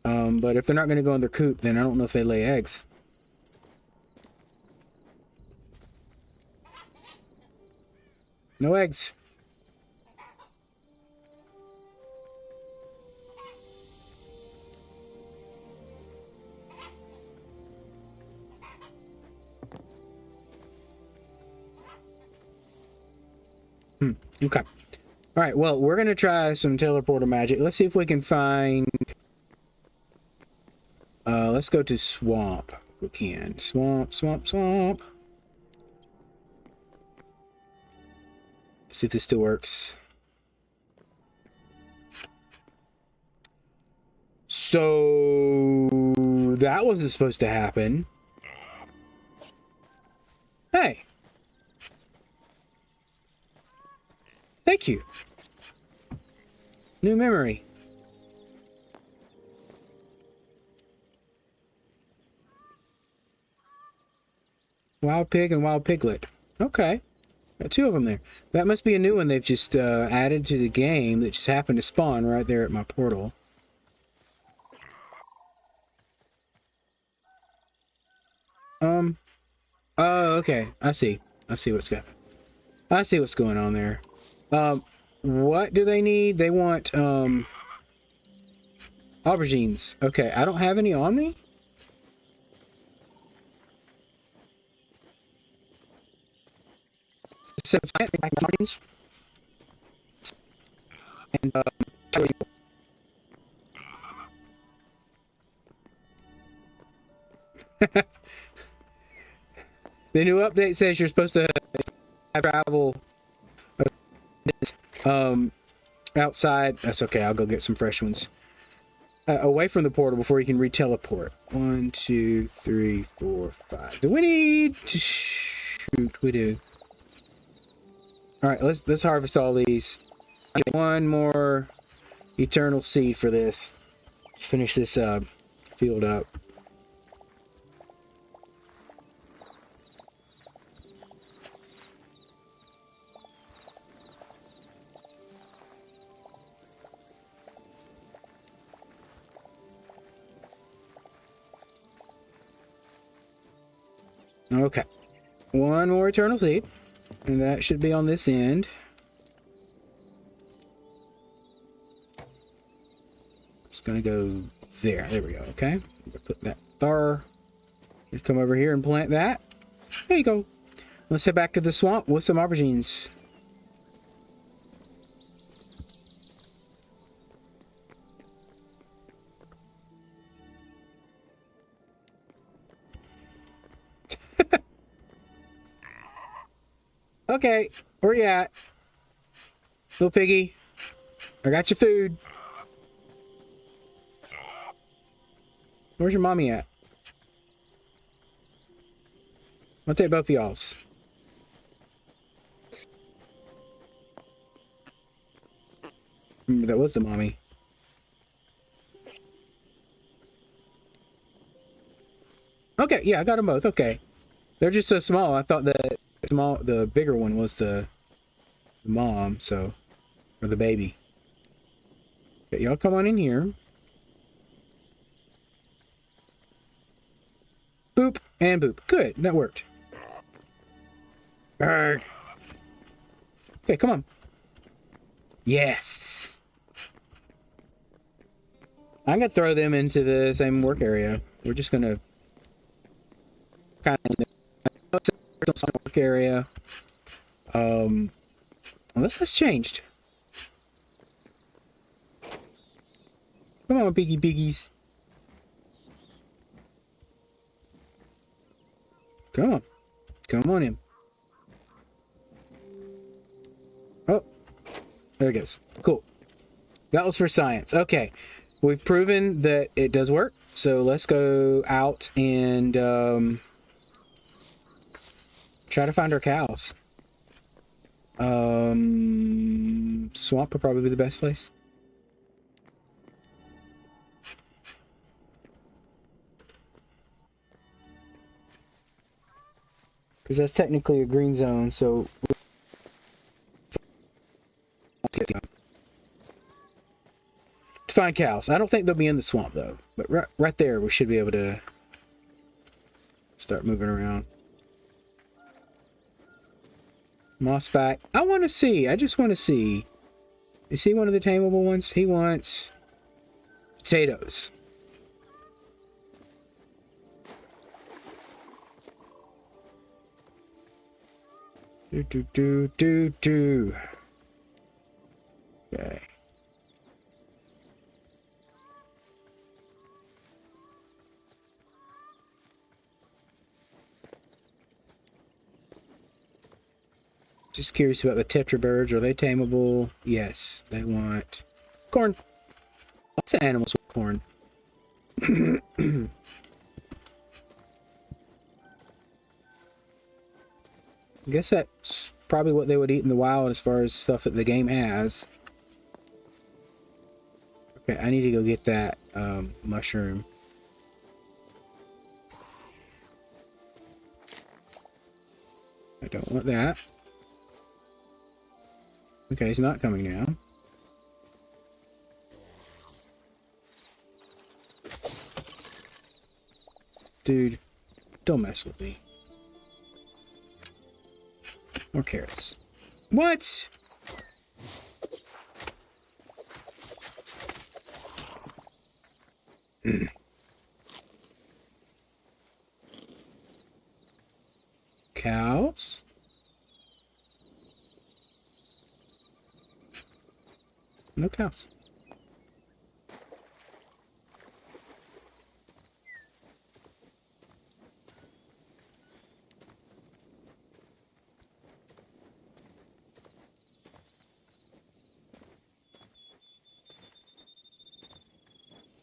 But if they're not going to go in their coop, then I don't know if they lay eggs. No eggs. Okay. All right. Well, we're going to try some teleporter magic. Let's see if we can find... let's go to swamp. We can. Swamp. Let's see if this still works. So... that wasn't supposed to happen. Hey. Thank you. New memory. Wild pig and wild piglet. Okay. Got two of them there. That must be a new one they've just added to the game that just happened to spawn right there at my portal. Oh, okay. I see what's going on there. What do they need? They want, aubergines. Okay, I don't have any on me? So, aubergines. And, the new update says you're supposed to have travel outside. That's okay. I'll go get some fresh ones away from the portal before you can re-teleport. 1, 2, 3, 4, 5. Do we need? Shoot, we do. All right, let's harvest all these. I get one more eternal seed for this. Finish this field up. Okay. One more eternal seed. And that should be on this end. It's gonna go there. There we go. Okay. Put that there. You come over here and plant that. There you go. Let's head back to the swamp with some aubergines. Okay, where you at? Little piggy. I got your food. Where's your mommy at? I'll take both of y'all's. Remember, that was the mommy. Okay, yeah, I got them both. Okay. They're just so small. I thought that the bigger one was the mom, so, or the baby. Okay, y'all come on in here. Boop and boop. Good, that worked. Arrgh. Okay, come on. Yes. I'm gonna throw them into the same work area. We're just gonna kind of work area. Unless that's changed. Come on, piggies. Come on. Come on in. Oh, there it goes. Cool. That was for science. Okay. We've proven that it does work. So let's go out and try to find our cows. Swamp would probably be the best place. Because that's technically a green zone, so... To find cows. I don't think they'll be in the swamp, though. But right there, we should be able to start moving around. Moss back. I want to see. I just want to see. Is he one of the tameable ones? He wants potatoes. Do. Okay. Just curious about the tetra birds. Are they tameable? Yes. They want corn. Lots of animals with corn. I guess that's probably what they would eat in the wild as far as stuff that the game has. Okay, I need to go get that mushroom. I don't want that. Okay, he's not coming now. Dude, don't mess with me. More carrots. What? Cows? No cows.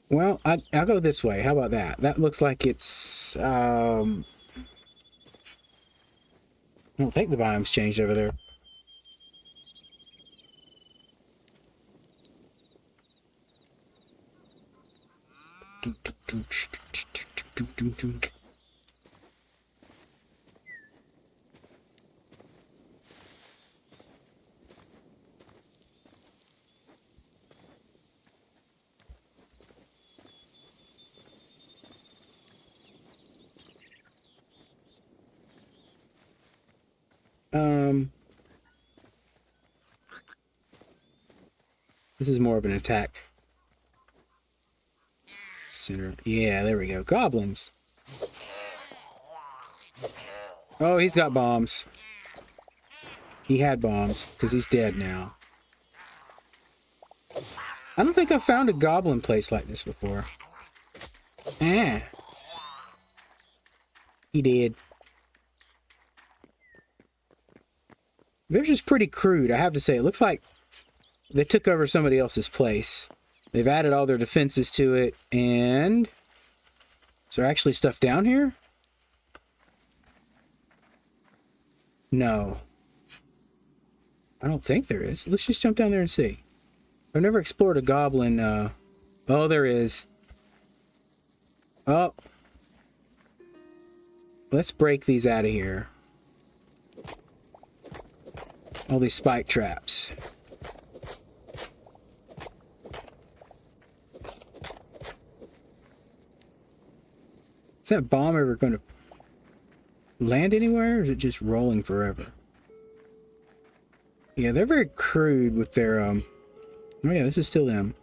Well, I'll go this way. How about that? That looks like it's, I don't think the biome's changed over there. This is more of an attack center. Yeah, there we go. Goblins. Oh, he's got bombs. He had bombs, because he's dead now. I don't think I've found a goblin place like this before. Ah. He did. They're just pretty crude, I have to say. It looks like they took over somebody else's place. They've added all their defenses to it, and... Is there actually stuff down here? No. I don't think there is. Let's just jump down there and see. I've never explored a goblin, Oh, there is. Oh. Let's break these out of here. All these spike traps. Is that bomb ever going to land anywhere, or is it just rolling forever? Yeah, they're very crude with their, Oh yeah, this is still them.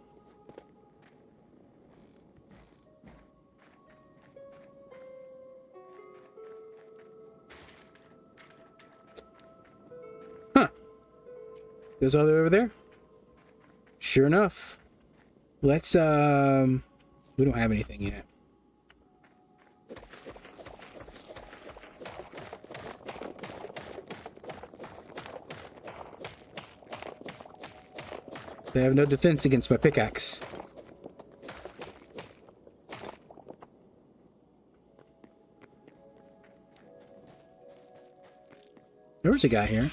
Huh. Goes all the way over there? Sure enough. Let's, we don't have anything yet. They have no defense against my pickaxe. There was a guy here.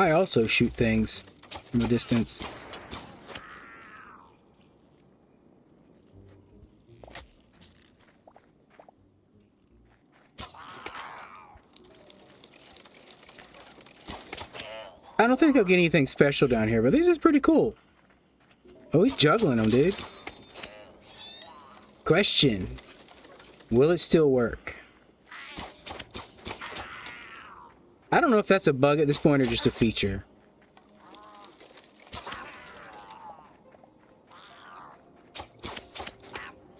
I also shoot things from a distance. I don't think I'll get anything special down here, but this is pretty cool. Oh, he's juggling them, dude. Question. Will it still work? I don't know if that's a bug at this point or just a feature.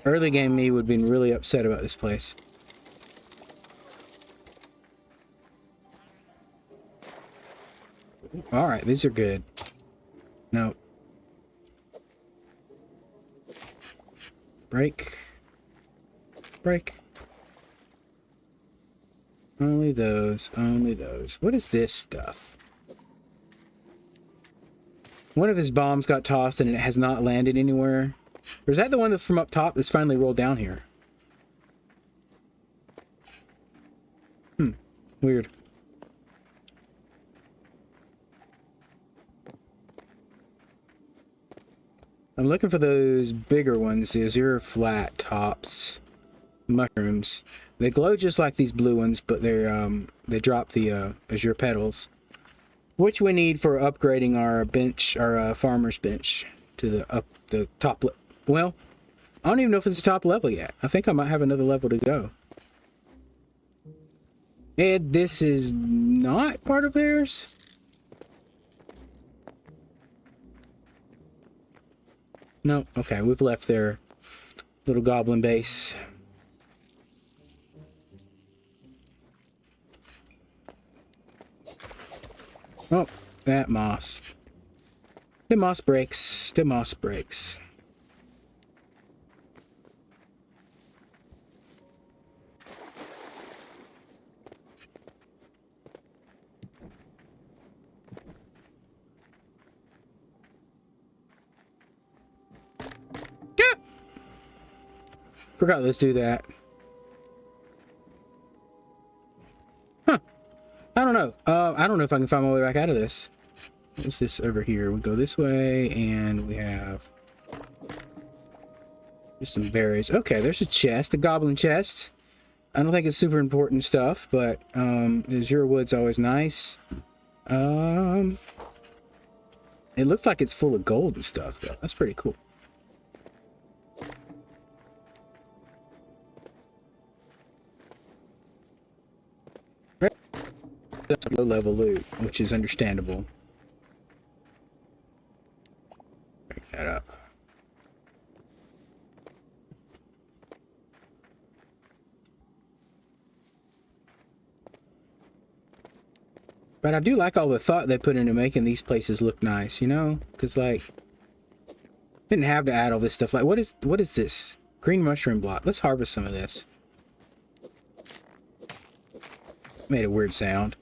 Early game me would have been really upset about this place. Alright, these are good. No. Break. Break. Only those, only those. What is this stuff? One of his bombs got tossed and it has not landed anywhere. Or is that the one that's from up top that's finally rolled down here? Weird. I'm looking for those bigger ones, the azure flat tops mushrooms. They glow just like these blue ones, but they're they drop the azure petals, which we need for upgrading our bench, our farmer's bench, to the top. Well, I don't even know if it's the top level yet. I think I might have another level to go. And this is not part of theirs. No, okay, we've left their little goblin base. Oh, that moss. The moss breaks. The moss breaks. Forgot let's do that. Huh. I don't know if I can find my way back out of this. What's this over here? We go this way, and we have just some berries. Okay, there's a chest, a goblin chest. I don't think it's super important stuff, but Azure wood's always nice. It looks like it's full of gold and stuff, though. That's pretty cool. Low level loot, which is understandable. Break that up. But I do like all the thought they put into making these places look nice, you know? Because, like, didn't have to add all this stuff. Like, what is this? Green mushroom block. Let's harvest some of this. Made a weird sound.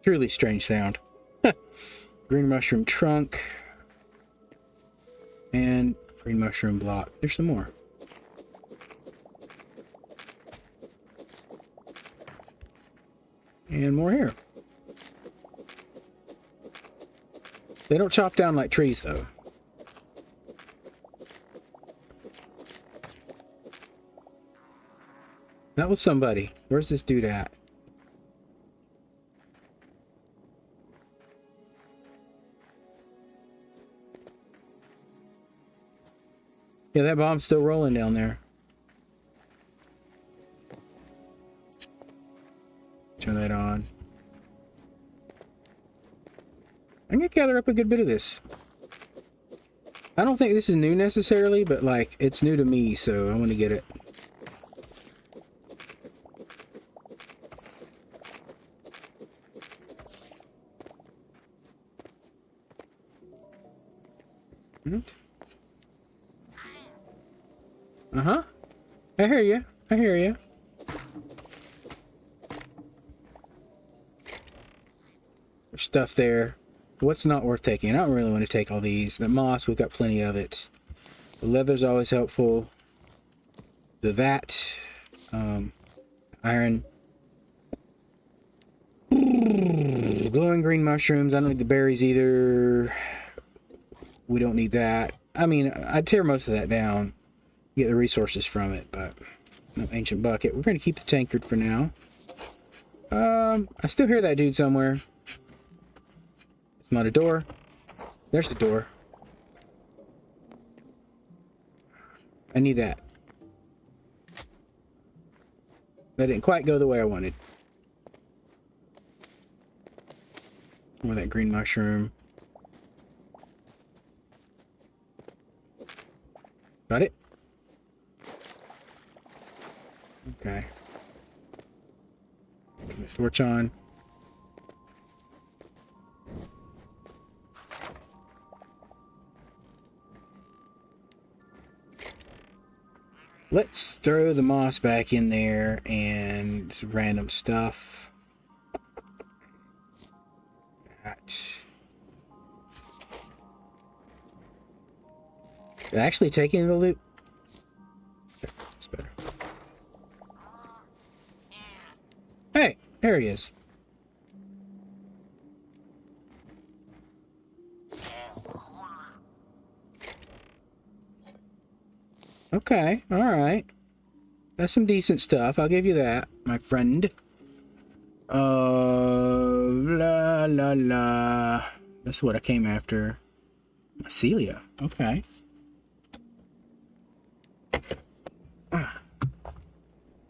Truly strange sound. Green mushroom trunk. And green mushroom block. There's some more. And more here. They don't chop down like trees, though. That was somebody. Where's this dude at? Yeah, that bomb's still rolling down there. Turn that on. I'm gonna gather up a good bit of this. I don't think this is new necessarily, but like it's new to me, so I want to get it. Uh-huh. I hear you. I hear you. There's stuff there. What's not worth taking? I don't really want to take all these. The moss, we've got plenty of it. The leather's always helpful. Iron. Glowing green mushrooms. I don't need the berries either. We don't need that. I mean, I'd tear most of that down. Get the resources from it, but no ancient bucket. We're going to keep the tankard for now. I still hear that dude somewhere. It's not a door. There's the door. I need that. That didn't quite go the way I wanted. More of that green mushroom. Got it? Okay. Put the torch on. Let's throw the moss back in there and some random stuff. Actually taking the loot. Okay, that's better. Hey, there he is. Okay, alright. That's some decent stuff. I'll give you that, my friend. La la la. That's what I came after. Celia. Okay.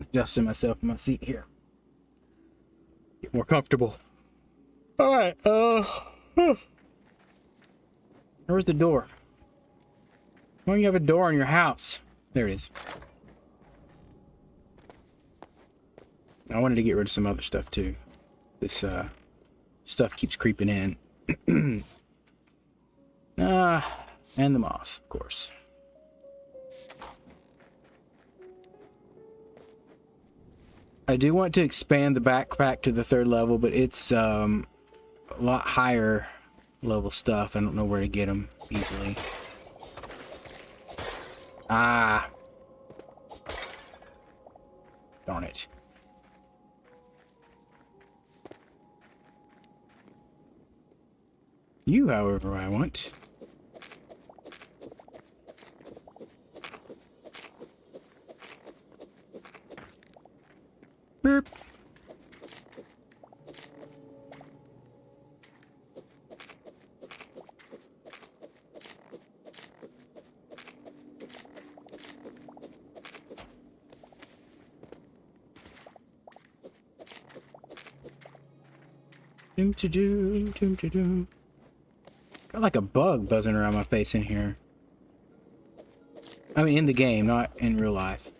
Adjusting myself in my seat here. Get more comfortable. Alright, where's the door? Why don't you have a door in your house? There it is. I wanted to get rid of some other stuff too. This stuff keeps creeping in. And the moss, of course. I do want to expand the backpack to the 3rd level, but it's a lot higher level stuff. I don't know where to get them easily. Ah. Darn it. You, however, I want. Burp. Doom to doom, doom to doom. Got like a bug buzzing around my face in here. I mean, in the game, not in real life.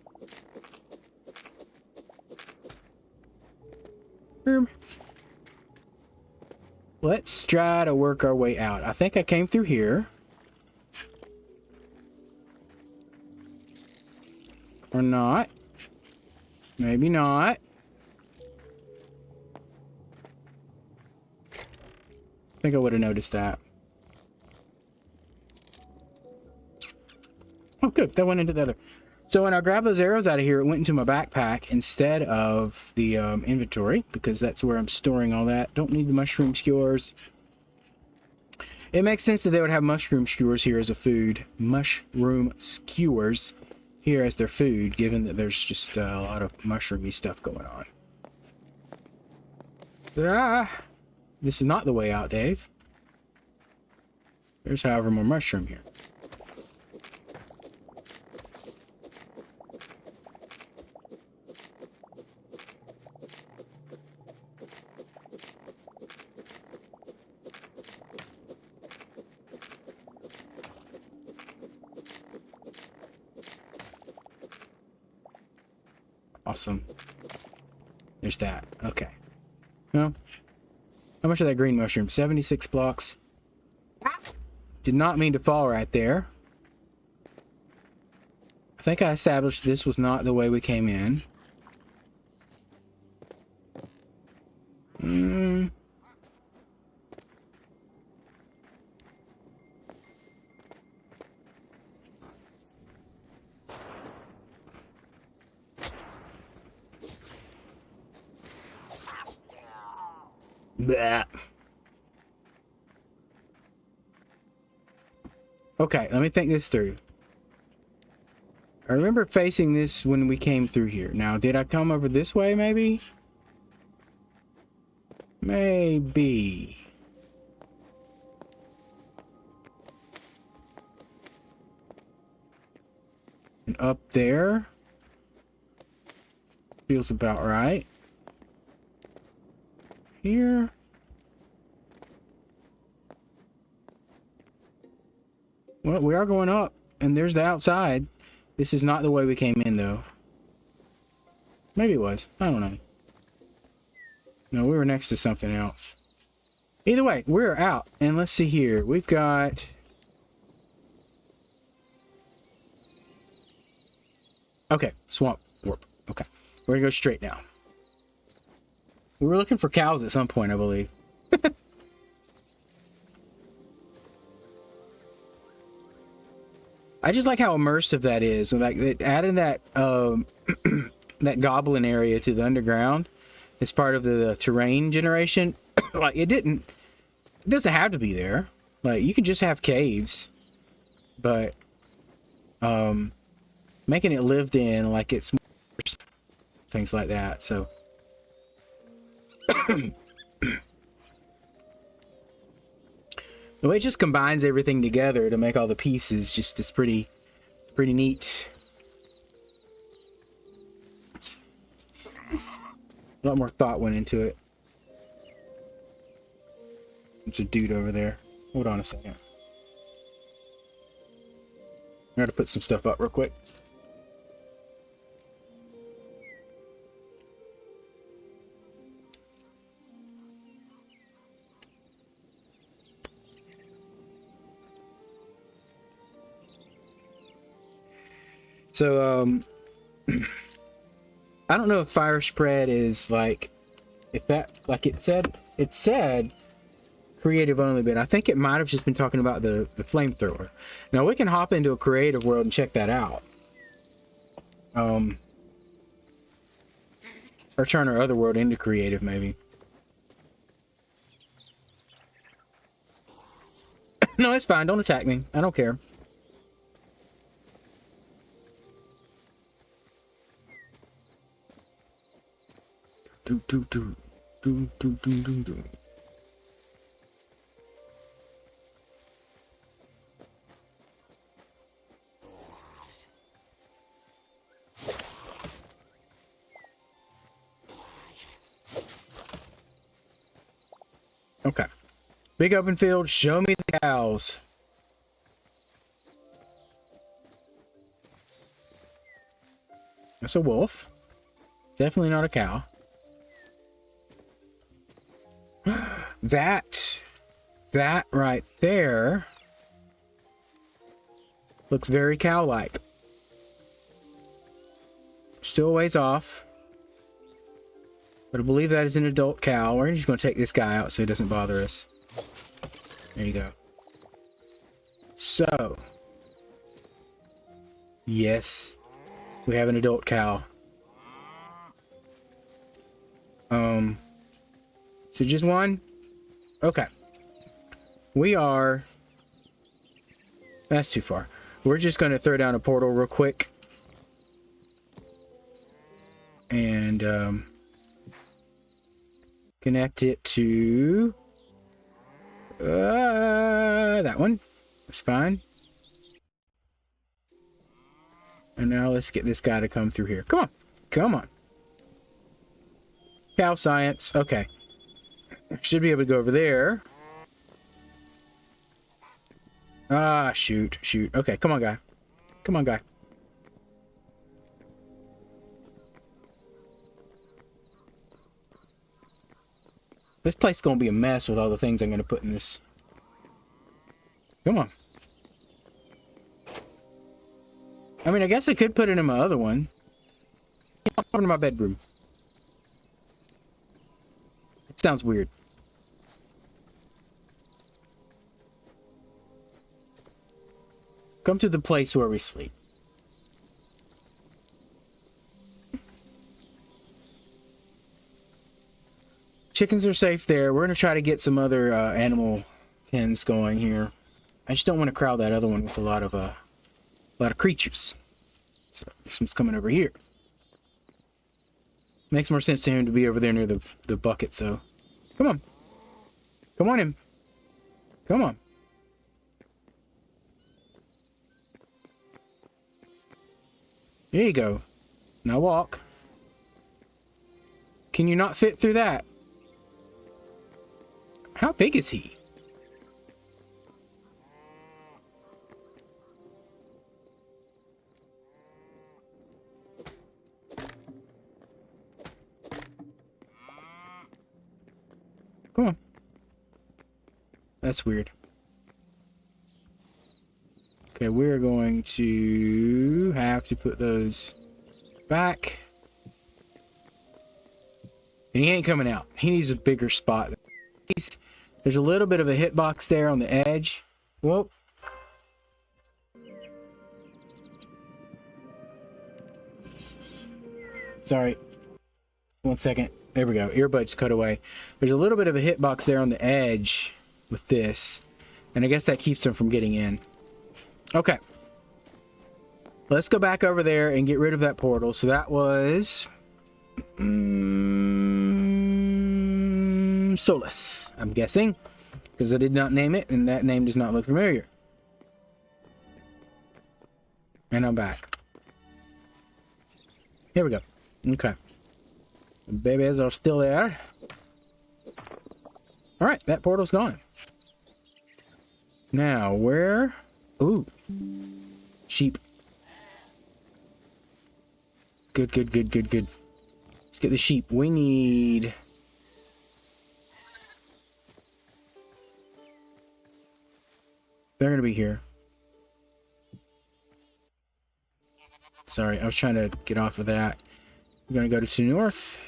Let's try to work our way out. I think I came through here. Or not. Maybe not. I think I would have noticed that. Oh, good. That went into the other. So when I grabbed those arrows out of here, it went into my backpack instead of the inventory, because that's where I'm storing all that. Don't need the mushroom skewers. It makes sense that they would have mushroom skewers here as a food. Mushroom skewers here as their food, given that there's just a lot of mushroomy stuff going on. Ah, this is not the way out, Dave. There's, however, more mushroom here. Awesome. There's that. Okay. Well, how much of that green mushroom? 76 blocks. Did not mean to fall right there. I think I established this was not the way we came in. Bleh. Okay, let me think this through. I remember facing this when we came through here. Now, did I come over this way, maybe? Maybe. And up there? Feels about right. Here. Well, we are going up, and there's the outside. This is not the way we came in, though. Maybe it was. I don't know. No, we were next to something else. Either way, we're out. And let's see here. We've got... Okay, swamp warp. Okay, we're gonna go straight now. We were looking for cows at some point, I believe. I just like how immersive that is. Like adding that that goblin area to the underground as part of the terrain generation. Like it doesn't have to be there. Like you can just have caves, but making it lived in, like it's things like that. So the way it just combines everything together to make all the pieces just is pretty neat. A lot more thought went into it. There's a dude over there. Hold on a second. I gotta put some stuff up real quick. So, I don't know if fire spread is like, if that, like it said creative only, but I think it might have just been talking about the flamethrower. Now we can hop into a creative world and check that out. Or turn our other world into creative, maybe. No, it's fine. Don't attack me. I don't care. Do, do, do. Do, do, do, do, do. Okay. Big open field. Show me the cows. That's a wolf. Definitely not a cow. That right there looks very cow-like. Still a ways off. But I believe that is an adult cow. We're just going to take this guy out so he doesn't bother us. There you go. So. Yes. We have an adult cow. So just one? Okay. We are... That's too far. We're just going to throw down a portal real quick. And, connect it to... that one. That's fine. And now let's get this guy to come through here. Come on. Come on. Cow science. Okay. Should be able to go over there. Ah, shoot. Shoot. Okay, come on, guy. Come on, guy. This place is going to be a mess with all the things I'm going to put in this. Come on. I mean, I guess I could put it in my other one. I'm going to my bedroom. It sounds weird. Come to the place where we sleep. Chickens are safe there. We're going to try to get some other animal pens going here. I just don't want to crowd that other one with a lot of creatures. So this one's coming over here. Makes more sense to him to be over there near the bucket, so... Come on. Come on, him. Come on. There you go. Now walk. Can you not fit through that? How big is he? Come on. That's weird. Okay, we're going to have to put those back. And he ain't coming out. He needs a bigger spot. There's a little bit of a hitbox there on the edge. Whoop. Sorry. 1 second. There we go. Earbuds cut away. There's a little bit of a hitbox there on the edge with this. And I guess that keeps them from getting in. Okay. Let's go back over there and get rid of that portal. So that was... Solus, I'm guessing. Because I did not name it, and that name does not look familiar. And I'm back. Here we go. Okay. The babies are still there. Alright, that portal's gone. Now, where... Ooh. Sheep. Good, good, good, good, good. Let's get the sheep. We need... They're gonna be here. Sorry, I was trying to get off of that. We're going to go to the north.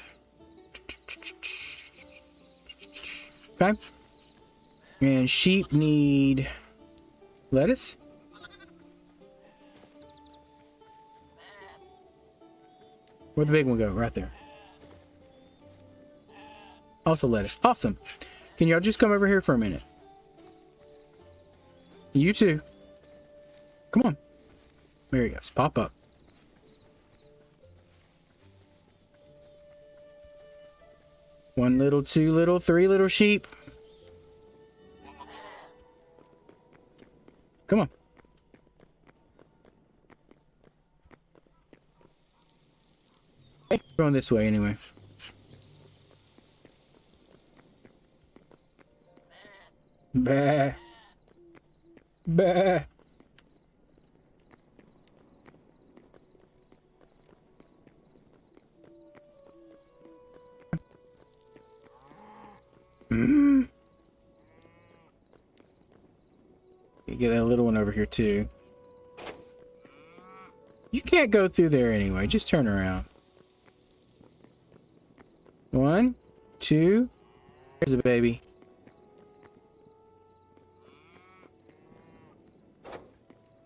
Okay. And sheep need lettuce. Where'd the big one go? Right there. Also lettuce. Awesome. Can y'all just come over here for a minute? You too. Come on. There he goes. Pop up. One little, two little, three little sheep. Come on. Hey, going this way anyway. Bah. Bah. You get that little one over here too. You can't go through there anyway. Just turn around. One, two. There's the baby.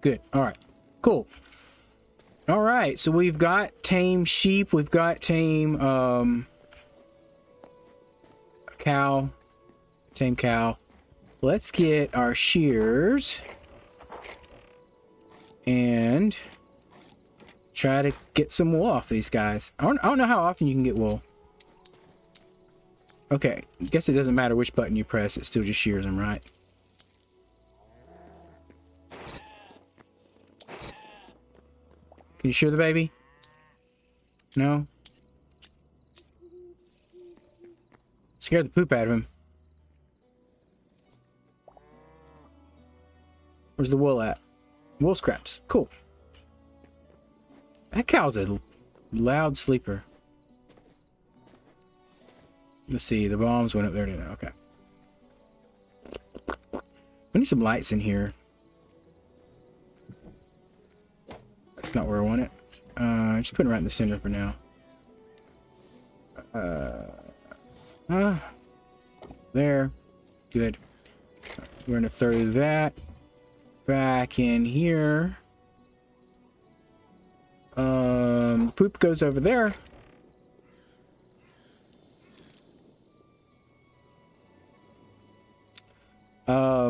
Good. All right. Cool. All right. So we've got tame sheep. We've got tame cow. Tame cow. Let's get our shears and try to get some wool off these guys. I don't know how often you can get wool. Okay. I guess it doesn't matter which button you press. It still just shears them, right? Can you shear the baby? No? Scared the poop out of him. Where's the wool at? Wool scraps. Cool. That cow's a loud sleeper. Let's see. The bombs went up there today. Okay. We need some lights in here. That's not where I want it. Just put it right in the center for now. There. Good. We're gonna throw that back in here. The poop goes over there.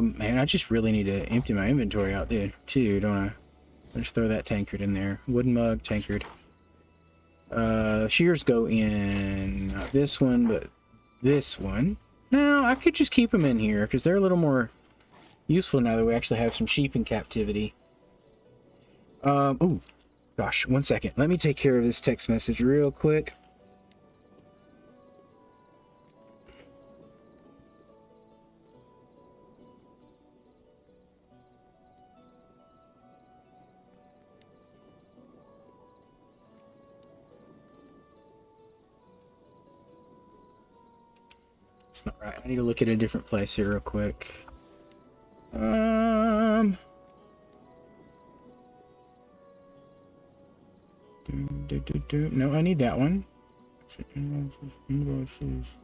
Man, I just really need to empty my inventory out there too, don't I? I'll just throw that tankard in there. Wooden mug, tankard. Shears go in, not this one, but this one. No, I could just keep them in here because they're a little more useful now that we actually have some sheep in captivity. Ooh, gosh, 1 second. Let me take care of this text message real quick. It's not right. I need to look at a different place here real quick. No, I need that one. Invoices.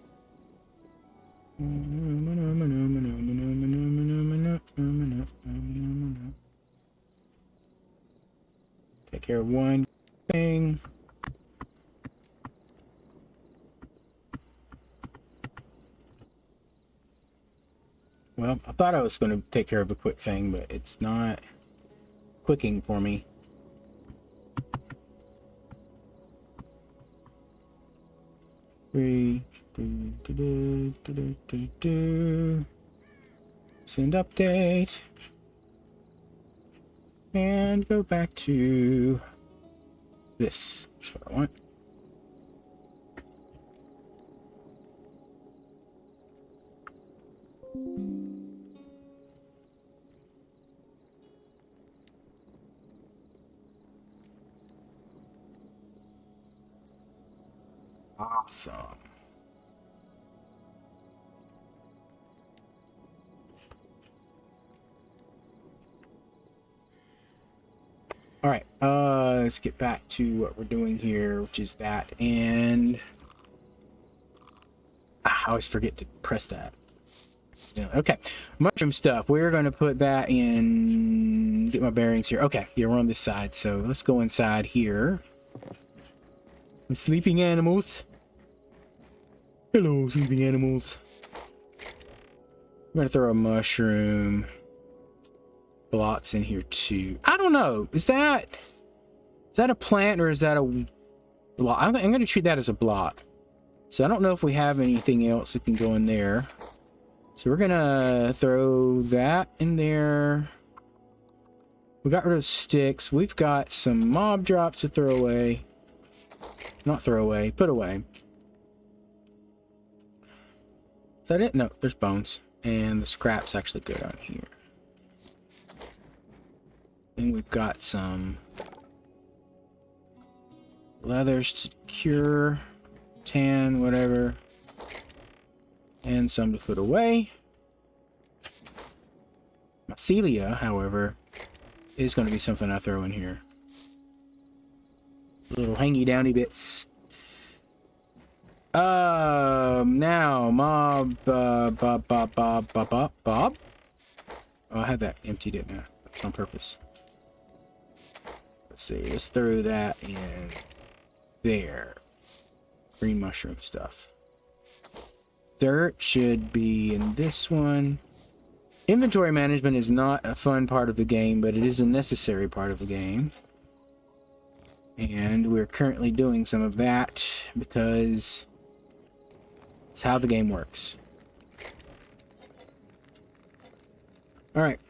Take care of one thing. Well, I thought I was going to take care of a quick thing, but it's not quicking for me. Send update. And go back to this. That's what I want. Awesome. All right, let's get back to what we're doing here, which is that, and I always forget to press that. Okay, mushroom stuff. We're going to put that in. Get my bearings here. Okay, yeah, we're on this side, so let's go inside here. The sleeping animals. Hello, sleeping animals. I'm going to throw a mushroom blocks in here too. I don't know. Is that a plant or is that a block? I'm going to treat that as a block. So I don't know if we have anything else that can go in there. So we're going to throw that in there. We got rid of sticks. We've got some mob drops to throw away. Not throw away, put away. Is that it? No, there's bones. And the scrap's actually good on here. And we've got some leathers to cure, tan, whatever. And some to put away. Mycelia, however, is going to be something I throw in here. Little hangy downy bits. Now mob Bob. Oh, I had that empty, didn't I? That's on purpose. Let's see. Let's throw that in there. Green mushroom stuff. Dirt should be in this one. Inventory management is not a fun part of the game, but it is a necessary part of the game. And we're currently doing some of that because it's how the game works. Alright.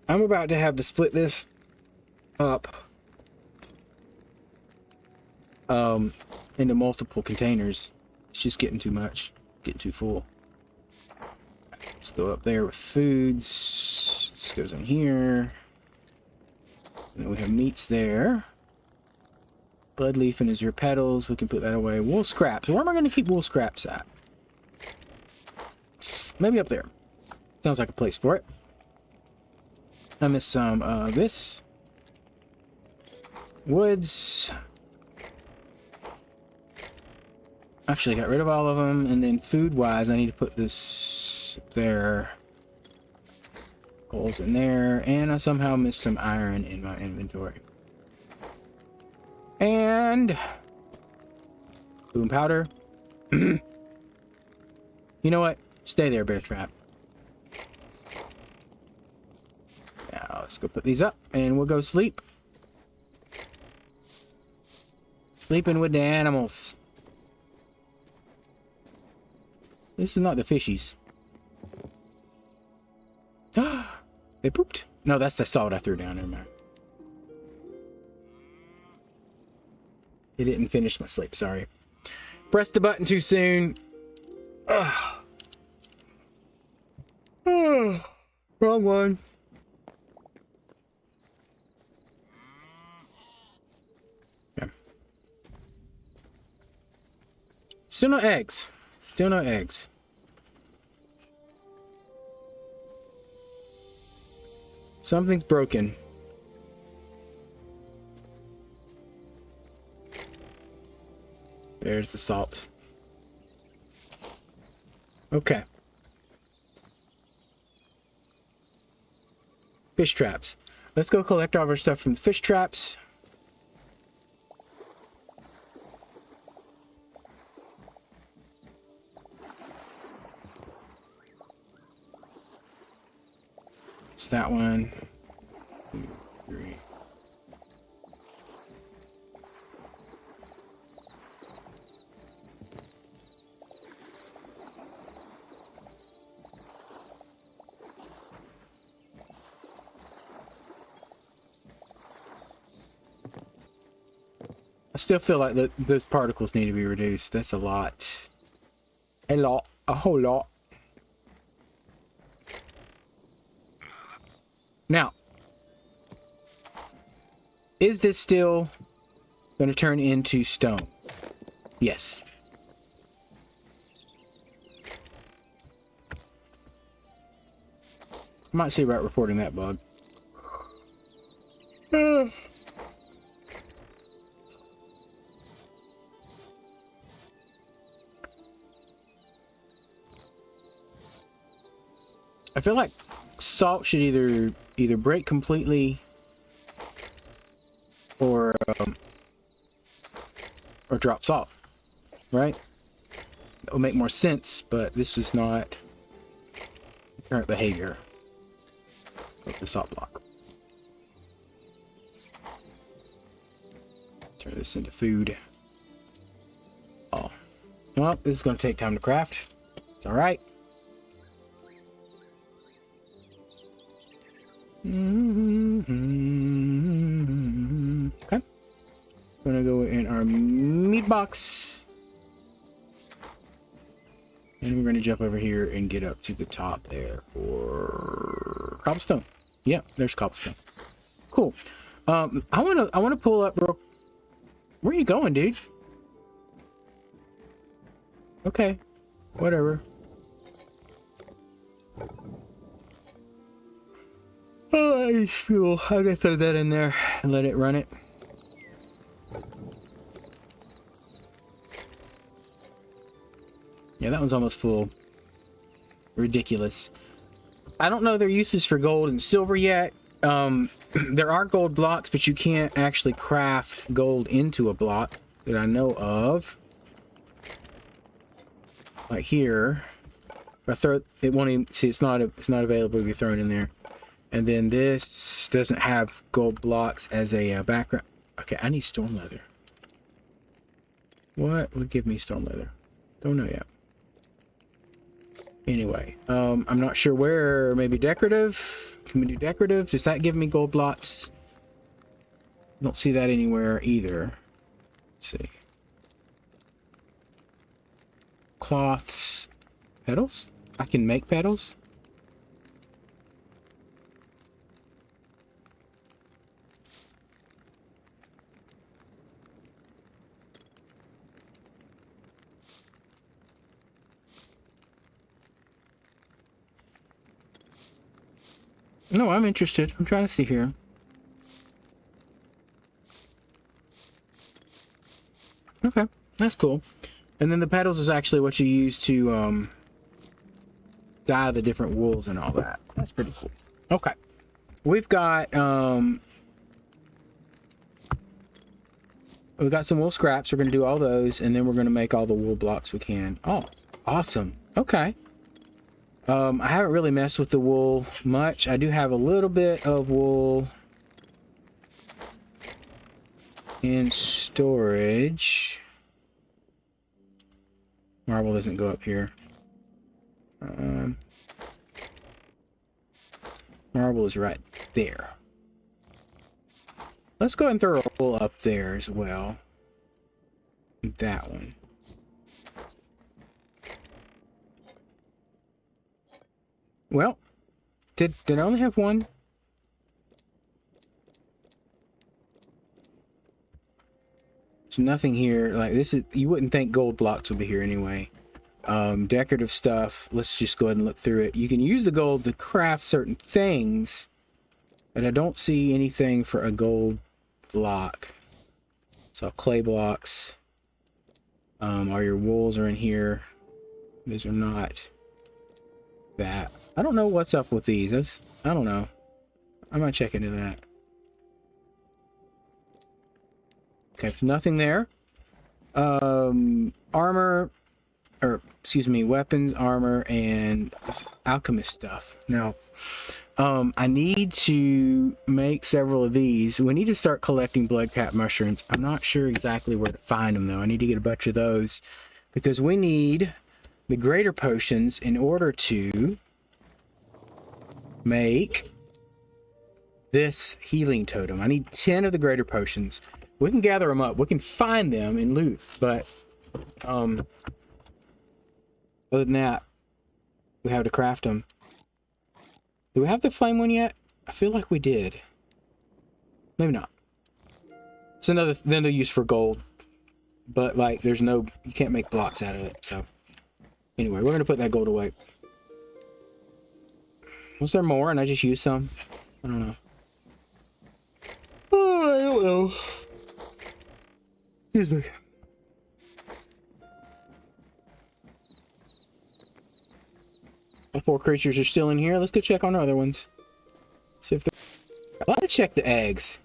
I'm about to have to split this up into multiple containers. It's just getting too much. Getting too full. Let's go up there with foods. This goes in here. And then we have meats there. Bud leaf and azure petals. We can put that away. Wool scraps. Where am I going to keep wool scraps at? Maybe up there. Sounds like a place for it. I missed some of this. Woods. Actually, I got rid of all of them. And then food-wise, I need to put this there. Coals in there. And I somehow missed some iron in my inventory. And boom powder. You know what? Stay there, bear trap. Now let's go put these up and we'll go sleep. Sleeping with the animals. This is not the fishies. They pooped. No, that's the salt I threw down. Never mind. It didn't finish my sleep, sorry. Pressed the button too soon. Wrong one. Yeah. Still no eggs. Still no eggs. Something's broken. There's the salt. Okay. Fish traps. Let's go collect all of our stuff from the fish traps. It's that one. 2, 3. I still feel like those particles need to be reduced. That's a lot. A lot. A whole lot. Now, is this still going to turn into stone? Yes. I might see about reporting that bug. I feel like salt should either break completely or drop salt, right? It will make more sense, but this is not the current behavior of the salt block. Turn this into food. Oh, well, this is going to take time to craft. It's all right. Okay. Gonna go in our meat box. And we're gonna jump over here and get up to the top there for cobblestone. Yeah, there's cobblestone. Cool. I wanna pull up real. Where are you going, dude? Okay. Whatever. Oh, I feel I gotta throw that in there and let it run it. Yeah, that one's almost full. Ridiculous. I don't know their uses for gold and silver yet. There are gold blocks, but you can't actually craft gold into a block that I know of. Like here, if I throw it, won't even see. It's not available if you throw it in there. And then this doesn't have gold blocks as a background. Okay, I need storm leather. What would give me storm leather? Don't know yet. Anyway, I'm not sure where. Maybe decorative. Can we do decorative? Does that give me gold blocks? Don't see that anywhere either. Let's see. Cloths. Petals? I can make petals? No, I'm interested. I'm trying to see here. Okay, that's cool. And then the petals is actually what you use to dye the different wools and all that. That's pretty cool. Okay. We've got some wool scraps. We're going to do all those, and then we're going to make all the wool blocks we can. Oh, awesome. Okay. I haven't really messed with the wool much. I do have a little bit of wool in storage. Marble doesn't go up here. Marble is right there. Let's go ahead and throw a wool up there as well. That one. Well, did I only have one? There's nothing here. Like this is, you wouldn't think gold blocks would be here anyway. Decorative stuff. Let's just go ahead and look through it. You can use the gold to craft certain things, but I don't see anything for a gold block. So clay blocks. All your wools are in here. These are not that. I don't know what's up with these. I don't know. I might check into that. Okay, there's nothing there. Armor, or excuse me, weapons, armor, and alchemist stuff. Now, I need to make several of these. We need to start collecting bloodcap mushrooms. I'm not sure exactly where to find them though. I need to get a bunch of those because we need the greater potions in order to make this healing totem. I need 10 of the greater potions. We can gather them up. We can find them in loot, but other than that, we have to craft them. Do we have the flame one yet? I feel like we did. Maybe not. It's another use for gold, but like there's no, you can't make blocks out of it. So anyway, we're gonna put that gold away. Was there more and I just used some? I don't know. Oh, I don't know. Excuse me. The 4 creatures are still in here. Let's go check on other ones. See if they're... I want to check the eggs.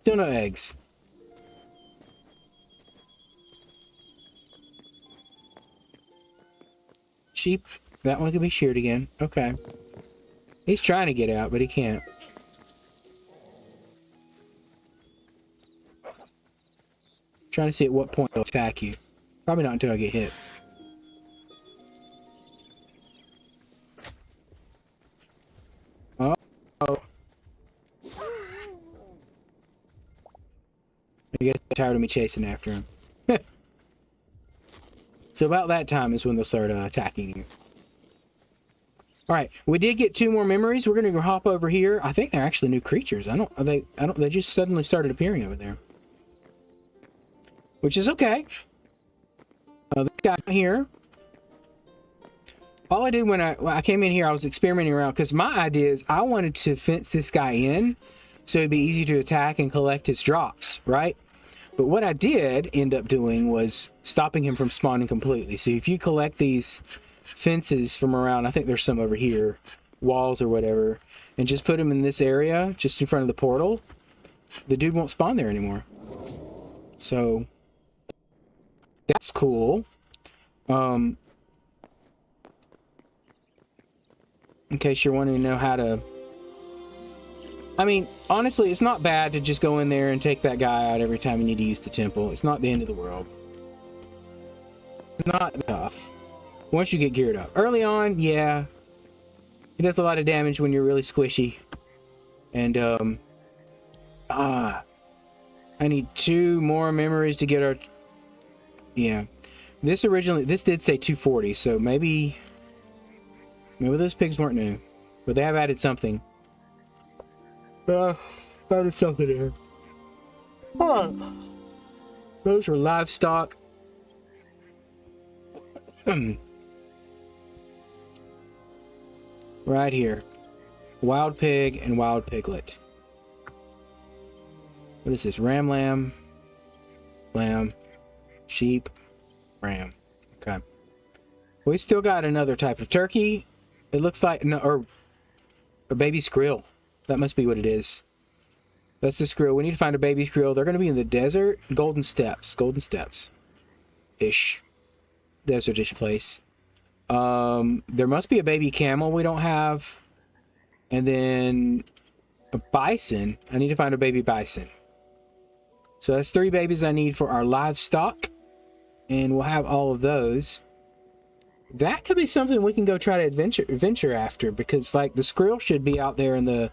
Still no eggs. Sheep. That one can be sheared again. Okay. He's trying to get out, but he can't. Trying to see at what point they'll attack you. Probably not until I get hit. Oh. I guess they're tired of me chasing after him. So about that time is when they'll start attacking you. Alright, we did get 2 more memories. We're gonna go hop over here. I think they're actually new creatures. They just suddenly started appearing over there. Which is okay. This guy's here. All I did when I came in here, I was experimenting around because my idea is I wanted to fence this guy in so it'd be easy to attack and collect his drops, right? But what I did end up doing was stopping him from spawning completely. So if you collect these fences from around, I think there's some over here, walls or whatever, and just put them in this area, just in front of the portal, the dude won't spawn there anymore. So that's cool. In case you're wanting to know how to... I mean, honestly, it's not bad to just go in there and take that guy out every time you need to use the temple. It's not the end of the world. It's not tough. Once you get geared up. Early on, yeah. It does a lot of damage when you're really squishy. And, I need 2 more memories to get our... Yeah. This did say 240, so maybe those pigs weren't new. But they have added something. Added something there. Oh. Those are livestock. Right here. Wild pig and wild piglet. What is this? Ram, lamb, sheep, ram. Okay. We still got another type of turkey. It looks like, no, or a baby squirrel. That must be what it is. That's the squirrel. We need to find a baby squirrel. They're going to be in the desert. Golden Steps. Ish. Desert-ish place. There must be a baby camel we don't have. And then a bison. I need to find a baby bison. So that's 3 babies I need for our livestock. And we'll have all of those. That could be something we can go try to venture after, because like the squirrel should be out there in the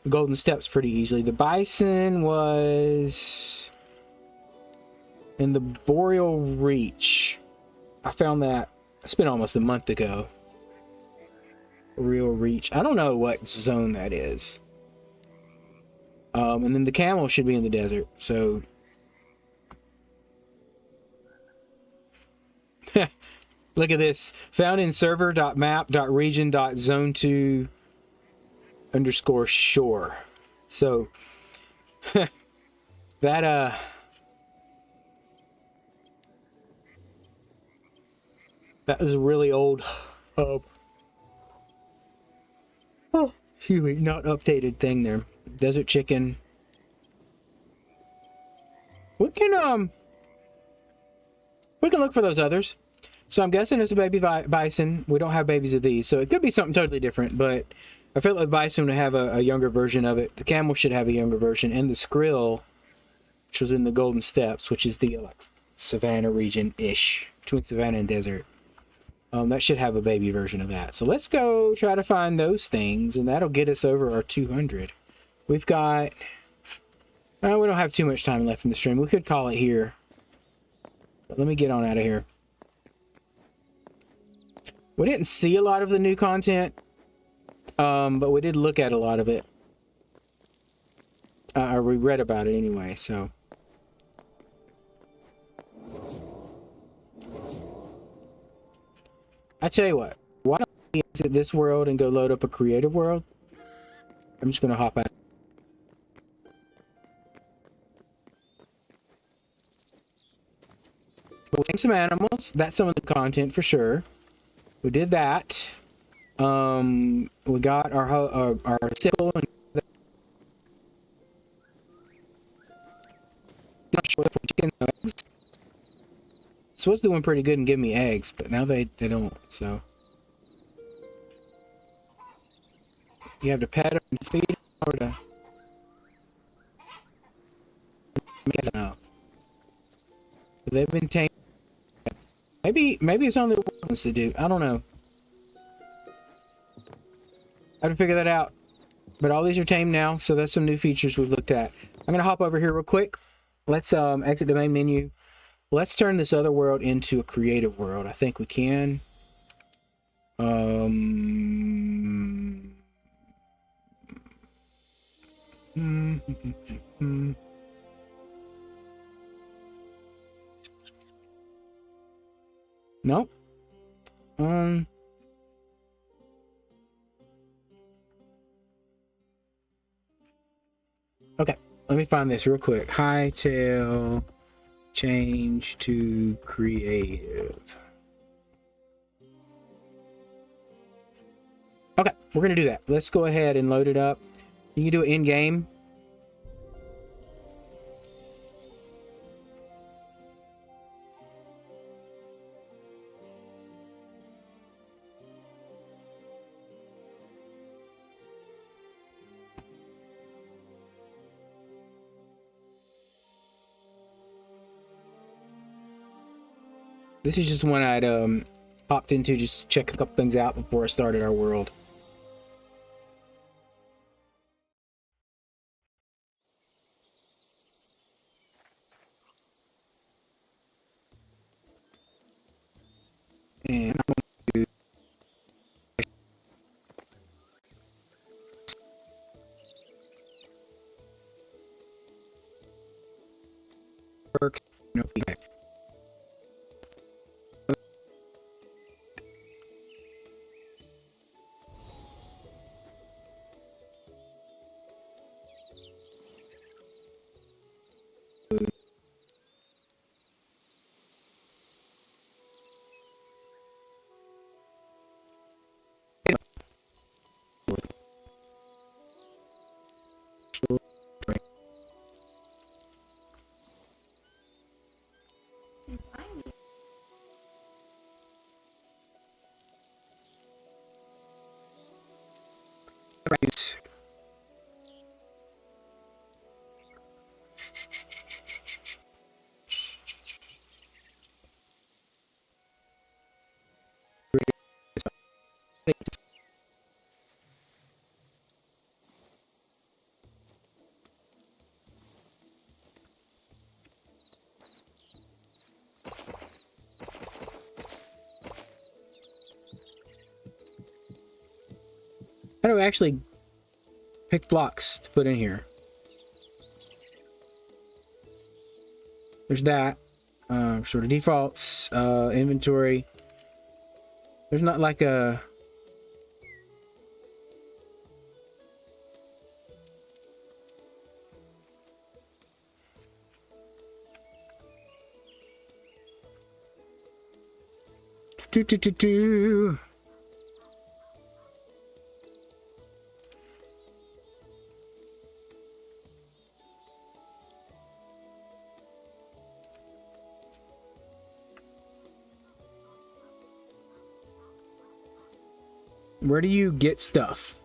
Golden Steps pretty easily. The bison was in the Boreal Reach. I found that. It's been almost a month ago. Boreal Reach. I don't know what zone that is. And then the camel should be in the desert. So look at this. Found in server.map.region.zone2_shore. So that that is a really old not updated thing there. Desert chicken. We can look for those others. So I'm guessing it's a baby bison. We don't have babies of these, so it could be something totally different, but I feel like bison would have a younger version of it. The camel should have a younger version, and the skrill, which was in the Golden Steppes, which is the like, savanna region-ish, between savanna and desert. That should have a baby version of that. So let's go try to find those things, and that'll get us over our 200. We've got... we don't have too much time left in the stream. We could call it here. But let me get on out of here. We didn't see a lot of the new content, but we did look at a lot of it. Or we read about it anyway, so... I tell you what, why don't we exit this world and go load up a creative world? I'm just gonna hop out. We'll tame some animals. That's some of the content for sure. We did that. We got our sickle and not sure if we're chicken eggs. This was doing pretty good and giving me eggs, but now they don't. So you have to pet them and feed them, or to no. They've been tamed. Maybe it's only ones to do. I don't know. I have to figure that out. But all these are tamed now, so that's some new features we've looked at. I'm gonna hop over here real quick. Let's exit the main menu. Let's turn this other world into a creative world. I think we can. Nope. Okay, let me find this real quick. Hytale, change to creative. Okay, we're gonna do that. Let's go ahead and load it up. You can do it in game. This is just one I'd popped into just to check a couple things out before I started our world. And I'm going to work. No feedback. Right. How do I actually pick blocks to put in here? There's that. Sort of defaults, inventory. There's not like a... Do. Where do you get stuff?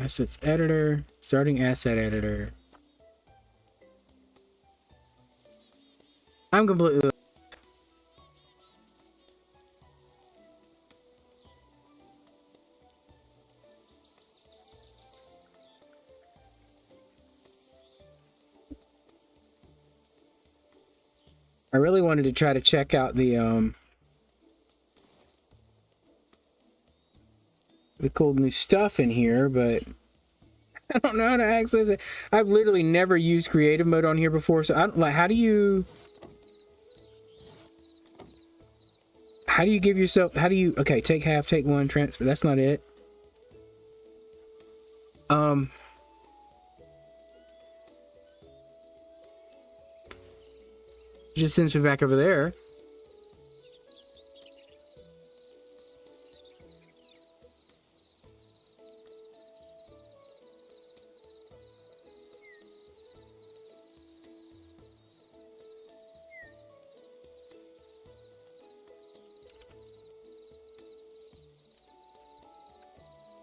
Assets editor, starting asset editor. I'm completely... I really wanted to try to check out the cool new stuff in here, but I don't know how to access it. I've literally never used creative mode on here before, so I don't like. How do you give yourself? How do you? Okay, take half, take one, transfer. That's not it. Just sends me back over there.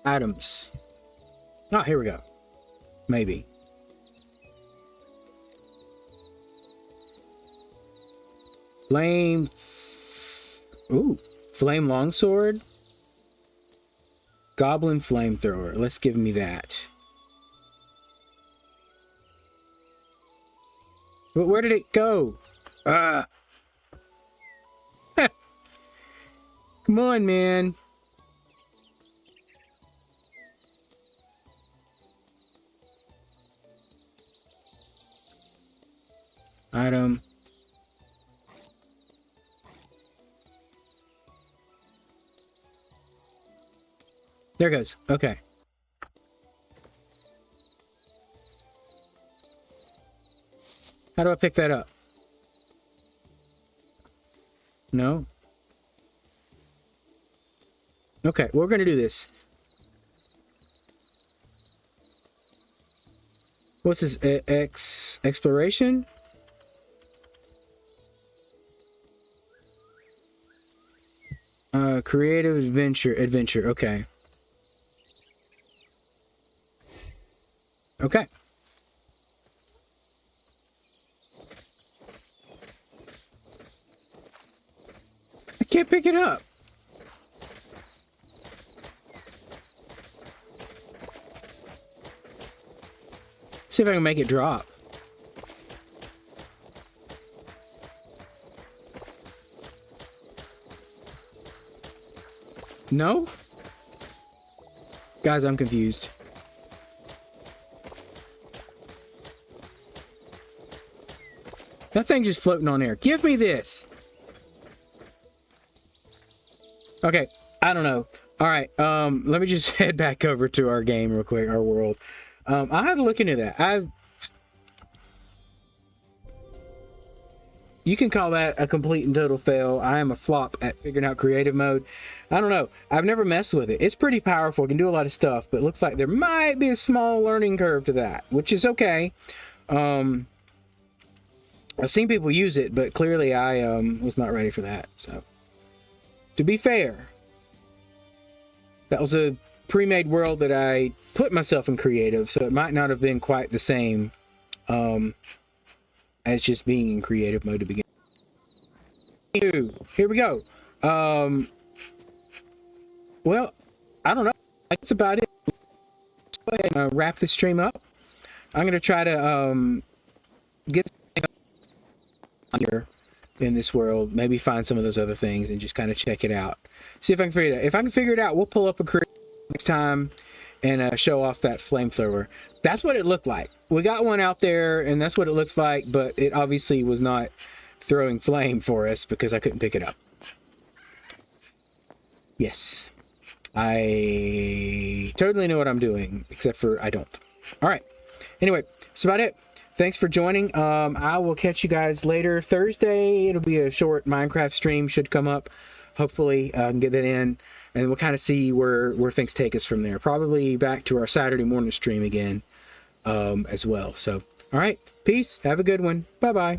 Items. Oh, here we go. Maybe. Flame. Ooh. Flame longsword. Goblin flamethrower. Let's give me that. But where did it go? Come on, man. Item. There it goes. Okay. How do I pick that up? No? Okay, we're gonna do this. What's this? Exploration? Creative adventure. Okay. Okay. I can't pick it up. See if I can make it drop. No? Guys, I'm confused. That thing's just floating on air. Give me this. Okay, I don't know. All right, let me just head back over to our game real quick, our world. I'll have to look into that. You can call that a complete and total fail. I am a flop at figuring out creative mode. I don't know. I've never messed with it. It's pretty powerful. It can do a lot of stuff, but it looks like there might be a small learning curve to that, which is okay. I've seen people use it, but clearly I was not ready for that. So, to be fair, that was a pre-made world that I put myself in creative, so it might not have been quite the same as just being in creative mode to begin. Here we go. Well, I don't know. That's about it. Let's go ahead and wrap this stream up. I'm going to try to get here in this world, maybe find some of those other things and just kind of check it out. See if I can figure it out. If I can figure it out, we'll pull up a creative next time and show off that flamethrower. That's what it looked like. We got one out there and that's what it looks like, but it obviously was not throwing flame for us because I couldn't pick it up. Yes, I totally know what I'm doing, except for I don't. All right, anyway, that's about it. Thanks for joining. I will catch you guys later Thursday. It'll be a short Minecraft stream, should come up. Hopefully I can get that in, and we'll kind of see where things take us from there. Probably back to our Saturday morning stream again as well. So, all right, peace. Have a good one. Bye-bye.